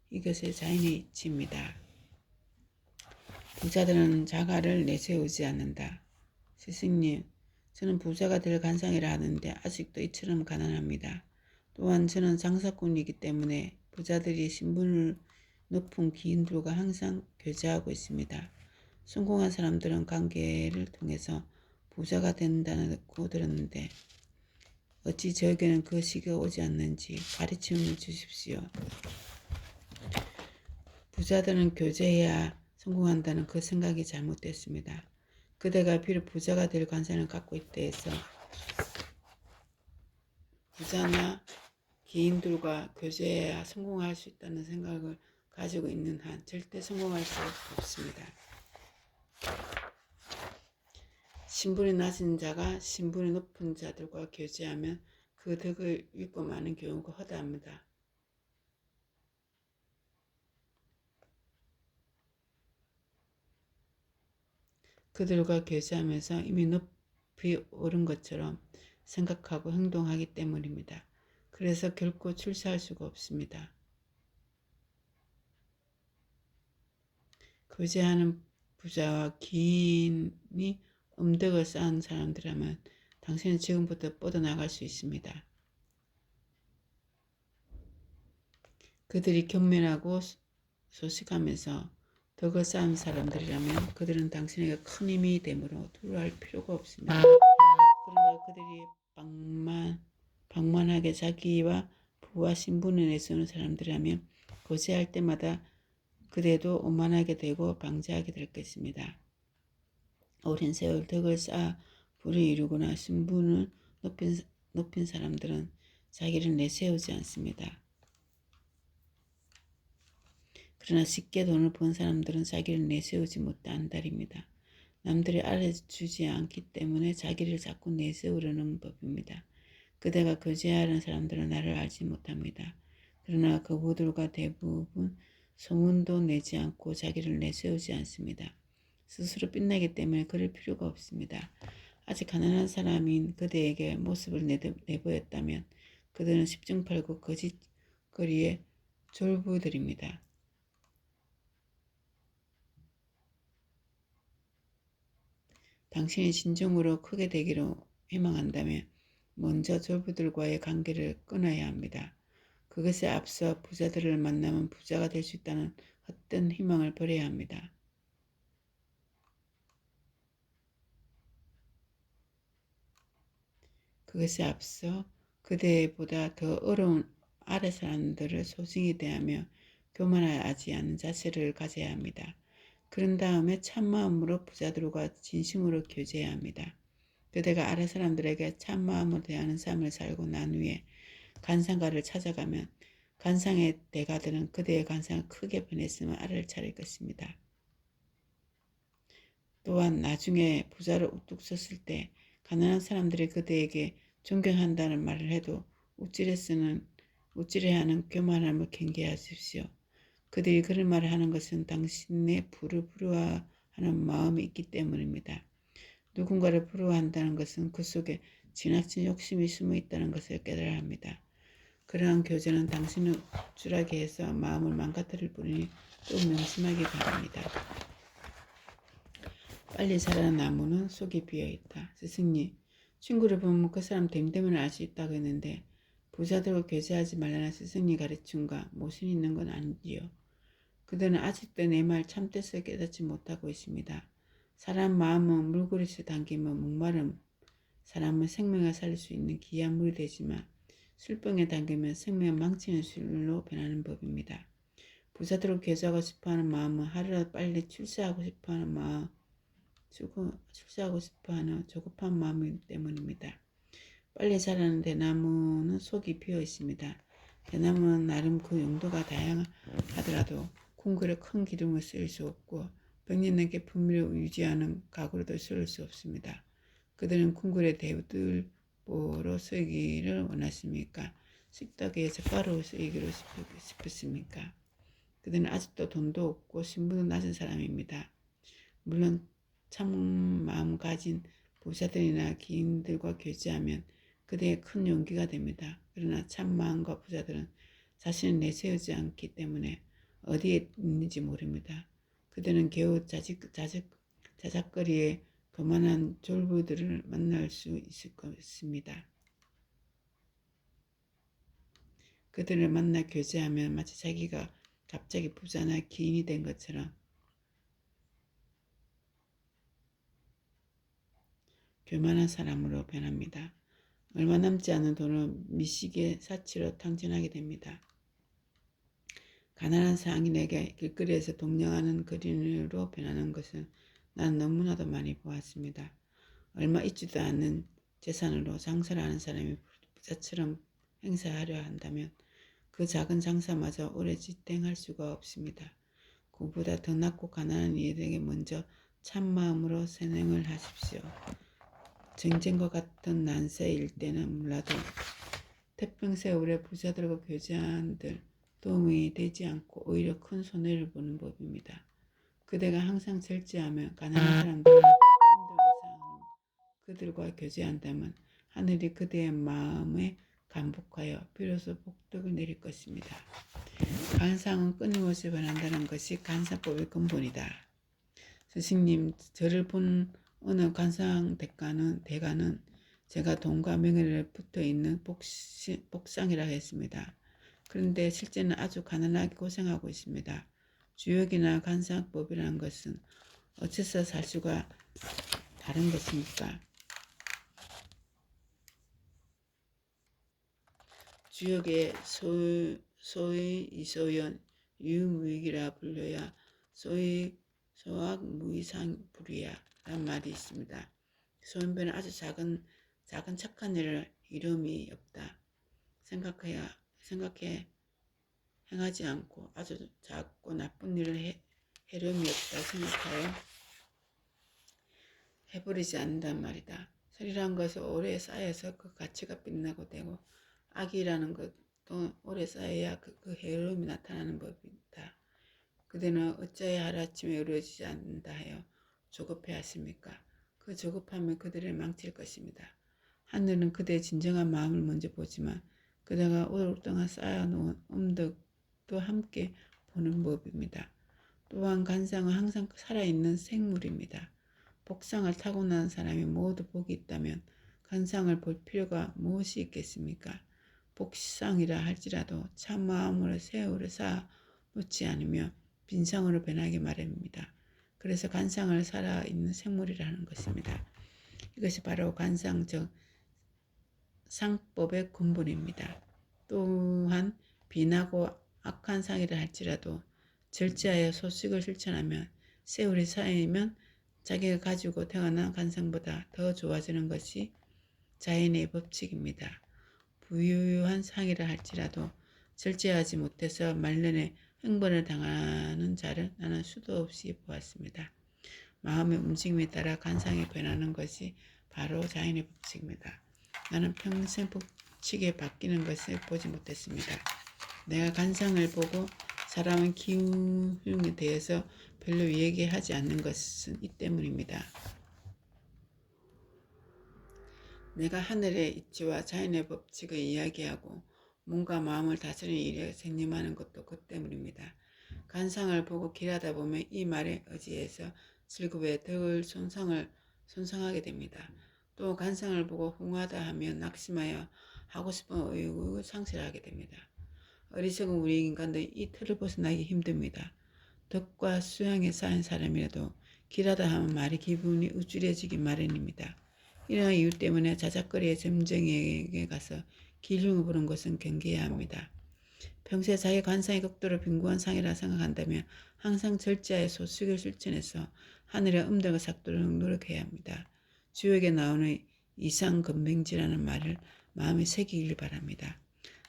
Speaker 1: 이것이 자연의 이치입니다. 부자들은 자가를 내세우지 않는다. 스승님, 저는 부자가 될 간상이라 하는데 아직도 이처럼 가난합니다. 또한 저는 장사꾼이기 때문에 부자들이 신분을 높은 기인들과 항상 교제하고 있습니다. 성공한 사람들은 관계를 통해서 부자가 된다고 들었는데 어찌 저에게는 그 시기가 오지 않는지 가르침을 주십시오. 부자들은 교제해야 성공한다는 그 생각이 잘못됐습니다. 그대가 비록 부자가 될 관상을 갖고 있다 해서 부자나 개인들과 교제해야 성공할 수 있다는 생각을 가지고 있는 한 절대 성공할 수 없습니다. 신분이 낮은 자가 신분이 높은 자들과 교제하면 그 덕을 잃고 마는 경우가 허다합니다. 그들과 교제하면서 이미 높이 오른 것처럼 생각하고 행동하기 때문입니다. 그래서 결코 출세할 수가 없습니다. 교제하는 부자와 기인이 음덕을 쌓은 사람들이라면 당신은 지금부터 뻗어나갈 수 있습니다. 그들이 경멸하고 소식하면서 덕을 쌓은 사람들이라면 그들은 당신에게 큰 힘이 되므로 두려워할 필요가 없습니다. 그러나 그들이 방만하게 자기와 부와 신분을 내세우는 사람들이라면 고세할 때마다 그대도 오만하게 되고 방자하게 될 것입니다. 오랜 세월 덕을 쌓아 부를 이루거나 신분을 높인 사람들은 자기를 내세우지 않습니다. 그러나 쉽게 돈을 번 사람들은 자기를 내세우지 못한 달입니다. 남들이 알아주지 않기 때문에 자기를 자꾸 내세우려는 법입니다. 그대가 교제하는 사람들은 나를 알지 못합니다. 그러나 그분들과 대부분 소문도 내지 않고 자기를 내세우지 않습니다. 스스로 빛나기 때문에 그럴 필요가 없습니다. 아직 가난한 사람인 그대에게 모습을 내보였다면 그들은 10중 8구 거짓거리의 졸부들입니다. 당신이 진정으로 크게 되기를 희망한다면 먼저 졸부들과의 관계를 끊어야 합니다. 그것에 앞서 부자들을 만나면 부자가 될 수 있다는 헛된 희망을 버려야 합니다. 그것에 앞서 그대보다 더 어려운 아래 사람들을 소중히 대하며 교만하지 않은 자세를 가져야 합니다. 그런 다음에 참마음으로 부자들과 진심으로 교제해야 합니다. 그대가 아래 사람들에게 참마음으로 대하는 삶을 살고 난 후에 관상가를 찾아가면 관상의 대가들은 그대의 관상을 크게 변했으면 알을 차릴 것입니다. 또한 나중에 부자를 우뚝 섰을 때 가난한 사람들이 그대에게 존경한다는 말을 해도 우쭐해 하는 교만함을 경계하십시오. 그들이 그런 말을 하는 것은 당신의 부를 부러워하는 마음이 있기 때문입니다. 누군가를 부러워한다는 것은 그 속에 지나친 욕심이 숨어 있다는 것을 깨달아야 합니다. 그러한 교제는 당신을 우쭐하게 해서 마음을 망가뜨릴 뿐이니 또 명심하기 바랍니다. 빨리 자라는 나무는 속이 비어있다. 스승님, 친구를 보면 그 사람 됨됨을 알 수 있다고 했는데 부자들과 교제하지 말라는 스승님 가르침과 모순이 있는 건 아니지요. 그들은 아직도 내 말 참뜻을 깨닫지 못하고 있습니다. 사람 마음은 물그릇에 담기면 목마름, 사람은 생명을 살릴 수 있는 귀한 물이 되지만 술병에 담기면 생명을 망치는 술로 변하는 법입니다. 부자들과 교제하고 싶어하는 마음은 하루라도 빨리 출세하고 싶어하는 조급한 마음이기 때문입니다. 빨리 자라는 대나무는 속이 비어 있습니다. 대나무는 나름 그 용도가 다양하더라도 콩글에 큰 기둥을 쓸 수 없고 백년에게 품위를 유지하는 가구로도 쓸 수 없습니다. 그들은 콩글에 대들보로 쓰기를 원하십니까? 식탁에 젓가락으로 쓰기로 싶으십니까? 그들은 아직도 돈도 없고 신분도 낮은 사람입니다. 물론 참 마음 가진 부자들이나 기인들과 교제하면 그대의 큰 용기가 됩니다. 그러나 참 마음과 부자들은 자신을 내세우지 않기 때문에 어디에 있는지 모릅니다. 그들은 겨우 자작거리에 교만한 졸부들을 만날 수 있을 것입니다. 그들을 만나 교제하면 마치 자기가 갑자기 부자나 기인이 된 것처럼 교만한 사람으로 변합니다. 얼마 남지 않은 돈은 미식의 사치로 탕진하게 됩니다. 가난한 상인에게 길거리에서 동냥하는 그린으로 변하는 것은 난 너무나도 많이 보았습니다. 얼마 있지도 않은 재산으로 장사를 하는 사람이 부자처럼 행사하려 한다면 그 작은 장사마저 오래 지탱할 수가 없습니다. 그보다 더 낮고 가난한 이들에게 먼저 참마음으로 선행을 하십시오. 전쟁과 같은 난세일 때는 몰라도 태평세월에 부자들과 교제한들 도움이 되지 않고 오히려 큰 손해를 보는 법입니다. 그대가 항상 절제하며 가난한 사람들을 힘들게 사는 그들과 교제한다면 하늘이 그대의 마음에 감복하여 비로소 복덕을 내릴 것입니다. 관상은 끊임없이 변한다는 것이 관상법의 근본이다. 스승님, 저를 본 어느 관상 대가는 제가 돈과 명예를 붙어있는 복상이라 했습니다. 그런데 실제는 아주 가난하게 고생하고 있습니다. 주역이나 관상법이라는 것은 어째서 살 수가 다른 것입니까? 주역의 소위 이소연 유무익이라 불려야 소위 소학무이상불이야 라는 말이 있습니다. 소연배는 아주 작은 착한 일을 이름이 없다. 생각해 행하지 않고 아주 작고 나쁜 일을 해름이 없다 생각하여 해버리지 않는단 말이다. 설이란 것은 오래 쌓여서 그 가치가 빛나고 되고 악이라는 것도 오래 쌓여야 그 해름이 나타나는 법이다. 그대는 어찌하여 하루아침에 이루어지지 않는다 하여 조급해 하십니까? 그 조급함은 그들을 망칠 것입니다. 하늘은 그대의 진정한 마음을 먼저 보지만 그대가 오랫동안 쌓아놓은 음덕도 함께 보는 법입니다. 또한 간상은 항상 살아있는 생물입니다. 복상을 타고난 사람이 모두 복이 있다면 간상을 볼 필요가 무엇이 있겠습니까? 복상이라 할지라도 참마음으로 세월을 쌓아 놓지 않으면 빈상으로 변하기 마련입니다. 그래서 간상을 살아있는 생물이라는 것입니다. 이것이 바로 간상 즉 상법의 근본입니다. 또한 빈하고 악한 상이라 할지라도 절제하여 소식을 실천하면 세월이 쌓이면 자기가 가지고 태어난 간상보다 더 좋아지는 것이 자연의 법칙입니다. 부유한 상이라 할지라도 절제하지 못해서 말년에 횡벌을 당하는 자를 나는 수도 없이 보았습니다. 마음의 움직임에 따라 간상이 변하는 것이 바로 자연의 법칙입니다. 나는 평생 법칙에 바뀌는 것을 보지 못했습니다. 내가 간상을 보고 사람은 기운에 대해서 별로 얘기하지 않는 것은 이 때문입니다. 내가 하늘의 이치와 자연의 법칙을 이야기하고 몸과 마음을 다스리는 일에 생림하는 것도 그 때문입니다. 간상을 보고 길하다 보면 이 말에 의지해서 즐겁게 덕을 손상하게 됩니다. 또 간상을 보고 흥하다 하면 낙심하여 하고 싶은 의욕을 상실하게 됩니다. 어리석은 우리 인간도 이 틀을 벗어나기 힘듭니다. 덕과 수양에 쌓인 사람이라도 길하다 하면 말이 기분이 우쭐해지기 마련입니다. 이러한 이유 때문에 자작거리의 점쟁이에게 가서 길흉을 보는 것은 경계해야 합니다. 평소에 자기 관상의 극도로 빈곤한 상이라 생각한다면 항상 절제하여 소식을 실천해서 하늘의 음덕을 삭도록 노력해야 합니다. 주역에 나오는 이상건맹지라는 말을 마음에 새기길 바랍니다.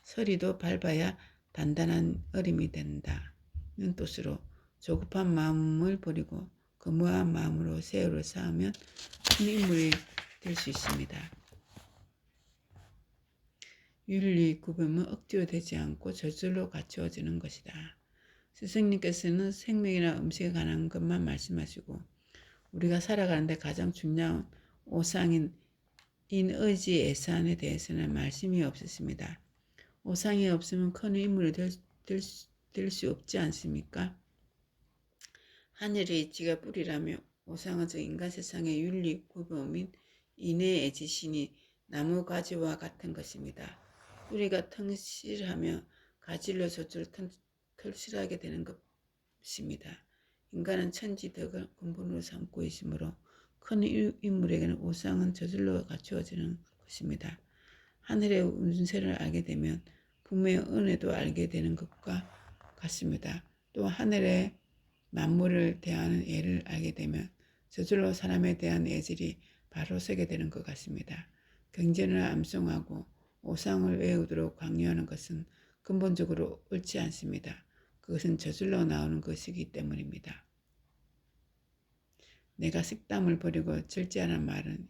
Speaker 1: 서리도 밟아야 단단한 어림이 된다는 뜻으로 조급한 마음을 버리고 거무한 마음으로 세월을 쌓으면 큰 인물이 될 수 있습니다. 윤리 구별은 억지로 되지 않고 저절로 갖추어지는 것이다. 스승님께서는 생명이나 음식에 관한 것만 말씀하시고 우리가 살아가는데 가장 중요한 오상인 인의지 애산에 대해서는 말씀이 없으십니다. 오상이 없으면 큰 인물이 될 수 없지 않습니까? 하늘의 이치가 뿌리라며 오상은 즉 인간 세상의 윤리 구범인 인의 애지신이 나무 가지와 같은 것입니다. 뿌리가 텅실하며 가지로 저절로 털실하게 되는 것입니다. 인간은 천지덕을 근본으로 삼고 있으므로 큰 인물에게는 오상은 저절로 갖추어지는 것입니다. 하늘의 운세를 알게 되면 부모의 은혜도 알게 되는 것과 같습니다. 또 하늘의 만물을 대하는 애를 알게 되면 저절로 사람에 대한 애질이 바로 서게 되는 것 같습니다. 경전을 암송하고 오상을 외우도록 강요하는 것은 근본적으로 옳지 않습니다. 그것은 저절로 나오는 것이기 때문입니다. 내가 식담을 버리고 절제하는 말은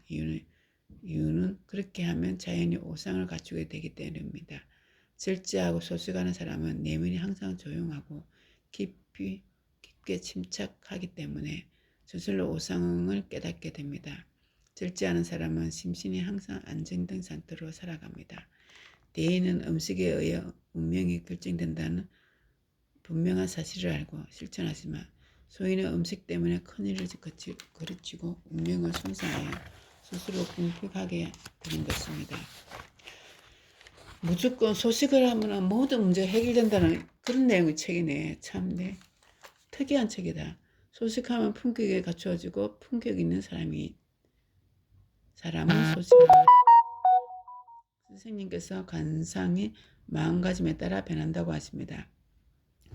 Speaker 1: 이유는 그렇게 하면 자연히 오상을 갖추게 되기 때문입니다. 절제하고 소식하는 사람은 내면이 항상 조용하고 깊게 침착하기 때문에 저절로 오상을 깨닫게 됩니다. 절제하는 사람은 심신이 항상 안정된 상태로 살아갑니다. 대인은 음식에 의해 운명이 결정된다는 분명한 사실을 알고 실천하지만 소인은 음식 때문에 큰일을 거르치고 운명을 손상하여 스스로 궁핍하게 되는 것입니다. 무조건 소식을 하면 모든 문제가 해결된다는 그런 내용의 책이네. 참네. 특이한 책이다. 소식하면 품격에 갖추어지고 품격 있는 사람은 소식을 스승님께서 간상이 마음가짐에 따라 변한다고 하십니다.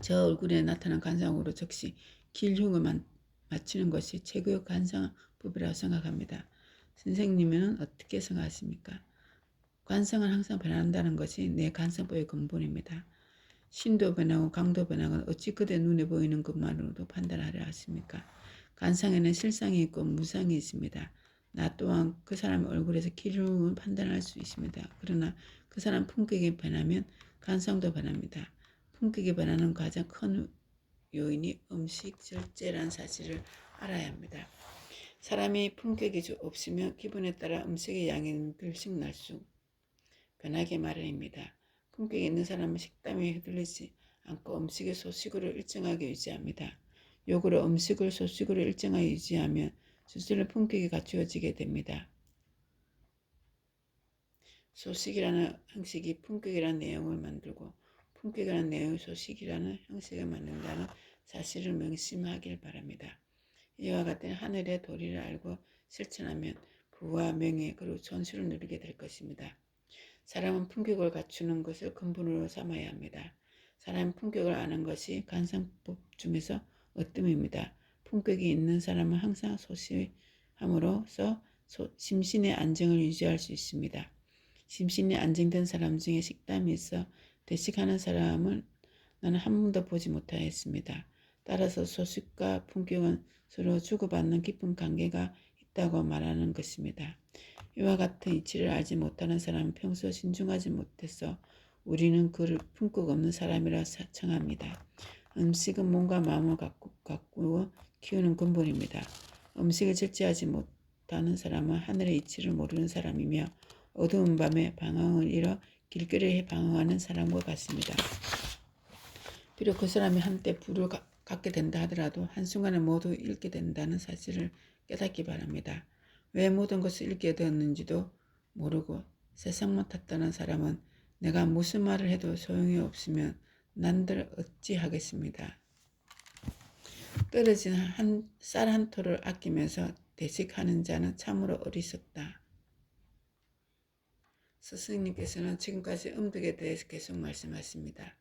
Speaker 1: 저 얼굴에 나타난 관상으로 즉시 길흉을 맞추는 것이 최고의 관상법이라고 생각합니다. 선생님은 어떻게 생각하십니까? 관상은 항상 변한다는 것이 내 관상법의 근본입니다. 신도 변하고 강도 변하고 어찌 그대 눈에 보이는 것만으로도 판단하려 하십니까? 관상에는 실상이 있고 무상이 있습니다. 나 또한 그 사람의 얼굴에서 기름을 판단할 수 있습니다. 그러나 그 사람 품격이 변하면 관상도 변합니다. 품격이 변하는 가장 큰 요인이 음식 절제라는 사실을 알아야 합니다. 사람이 품격이 없으면 기분에 따라 음식의 양이 들씩 날수 변하게 마련입니다. 품격이 있는 사람은 식담에 휘둘리지 않고 음식의 소식으로 일정하게 유지합니다. 역으로 음식을 소식으로 일정하게 유지하면 스스로 품격이 갖추어지게 됩니다. 소식이라는 형식이 품격이라는 내용을 만들고 품격이라는 내용이 소식이라는 형식을 만든다는 사실을 명심하길 바랍니다. 이와 같은 하늘의 도리를 알고 실천하면 부와 명예 그리고 존수를 누리게 될 것입니다. 사람은 품격을 갖추는 것을 근본으로 삼아야 합니다. 사람은 품격을 아는 것이 관상법 중에서 으뜸입니다. 품격이 있는 사람은 항상 소심함으로써 심신의 안정을 유지할 수 있습니다. 심신이 안정된 사람 중에 식담이 있어 대식하는 사람을 나는 한 번도 보지 못하였습니다. 따라서 소식과 품격은 서로 주고받는 깊은 관계가 있다고 말하는 것입니다. 이와 같은 이치를 알지 못하는 사람은 평소 신중하지 못해서 우리는 그를 품격 없는 사람이라称합니다. 음식은 몸과 마음을 가꾸어 키우는 근본입니다. 음식을 절제하지 못하는 사람은 하늘의 이치를 모르는 사람이며 어두운 밤에 방황을 잃어 길거리에 방황하는 사람과 같습니다. 비록 그 사람이 한때 부를 갖게 된다 하더라도 한순간에 모두 잃게 된다는 사실을 깨닫기 바랍니다. 왜 모든 것을 잃게 되었는지도 모르고 세상만 탔다는 사람은 내가 무슨 말을 해도 소용이 없으면 난들 어찌 하겠습니다. 떨어진 쌀 한 톨을 아끼면서 대식하는 자는 참으로 어리석다. 스승님께서는 지금까지 음덕에 대해서 계속 말씀하십니다.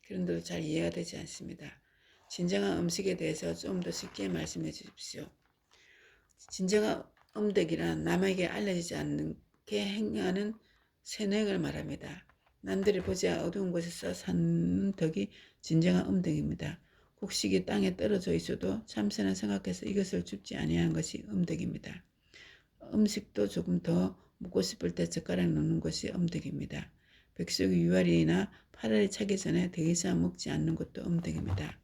Speaker 1: 그런데도 잘 이해가 되지 않습니다. 진정한 음식에 대해서 좀 더 쉽게 말씀해 주십시오. 진정한 음덕이란 남에게 알려지지 않게 행하는 선행을 말합니다. 남들이 보지 어두운 곳에서 사는 덕이 진정한 음덕입니다. 곡식이 땅에 떨어져 있어도 참선을 생각해서 이것을 줍지 아니하는 것이 음덕입니다. 음식도 조금 더 먹고 싶을 때 젓가락 넣는 것이 음덕입니다. 백숙이 유알이나 파랄이 차기 전에 더 이상 먹지 않는 것도 음덕입니다.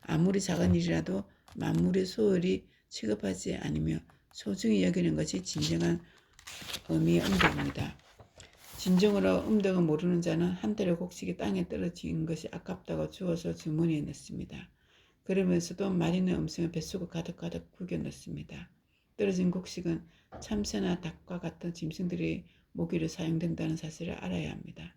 Speaker 1: 아무리 작은 일이라도 만물의 소홀히 취급하지 않으며 소중히 여기는 것이 진정한 의미의 음덕입니다. 진정으로 음덕을 모르는 자는 한 달의 곡식이 땅에 떨어진 것이 아깝다고 주워서 주머니에 넣습니다. 그러면서도 맛있는 음식을 뱃속에 가득가득 구겨 넣습니다. 떨어진 곡식은 참새나 닭과 같은 짐승들이 먹이로 사용된다는 사실을 알아야 합니다.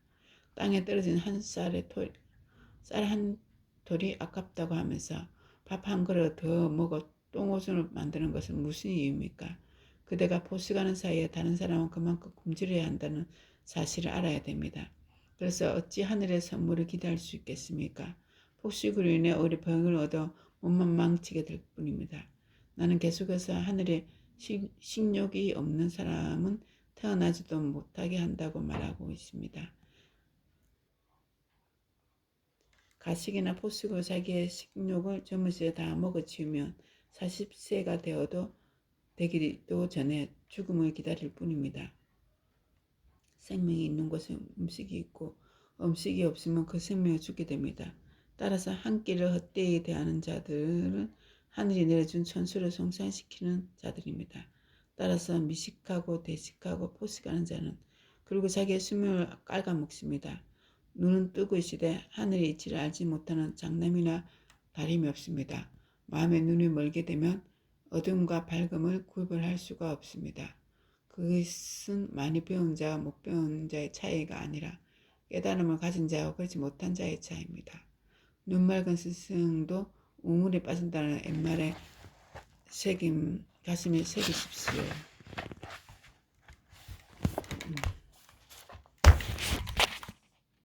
Speaker 1: 땅에 떨어진 쌀 한 톨이 아깝다고 하면서 밥 한 그릇 더 먹어 똥오줌을 만드는 것은 무슨 이유입니까? 그대가 포식하는 사이에 다른 사람은 그만큼 굶주려야 한다는 사실을 알아야 됩니다. 그래서 어찌 하늘의 선물을 기대할 수 있겠습니까? 폭식으로 인해 우리 병을 얻어 몸만 망치게 될 뿐입니다. 나는 계속해서 하늘에 식욕이 없는 사람은 태어나지도 못하게 한다고 말하고 있습니다. 가식이나 포식으로 자기의 식욕을 젊은시에 다 먹어치우면 40세가 되기도 전에 죽음을 기다릴 뿐입니다. 생명이 있는 곳에 음식이 있고 음식이 없으면 그 생명이 죽게 됩니다. 따라서 한 끼를 헛되이 대하는 자들은 하늘이 내려준 천수를 성산시키는 자들입니다. 따라서 미식하고 대식하고 포식하는 자는 그리고 자기의 수명을 깔아먹습니다. 눈은 뜨고 있으되 하늘의 이치를 알지 못하는 장남이나 다름이 없습니다. 마음의 눈이 멀게 되면 어둠과 밝음을 구별할 수가 없습니다. 그것은 많이 배운 자와 못 배운 자의 차이가 아니라 깨달음을 가진 자와 그렇지 못한 자의 차이입니다. 눈 맑은 스승도 우물에 빠진다는 옛말의 가슴에 새기십시오.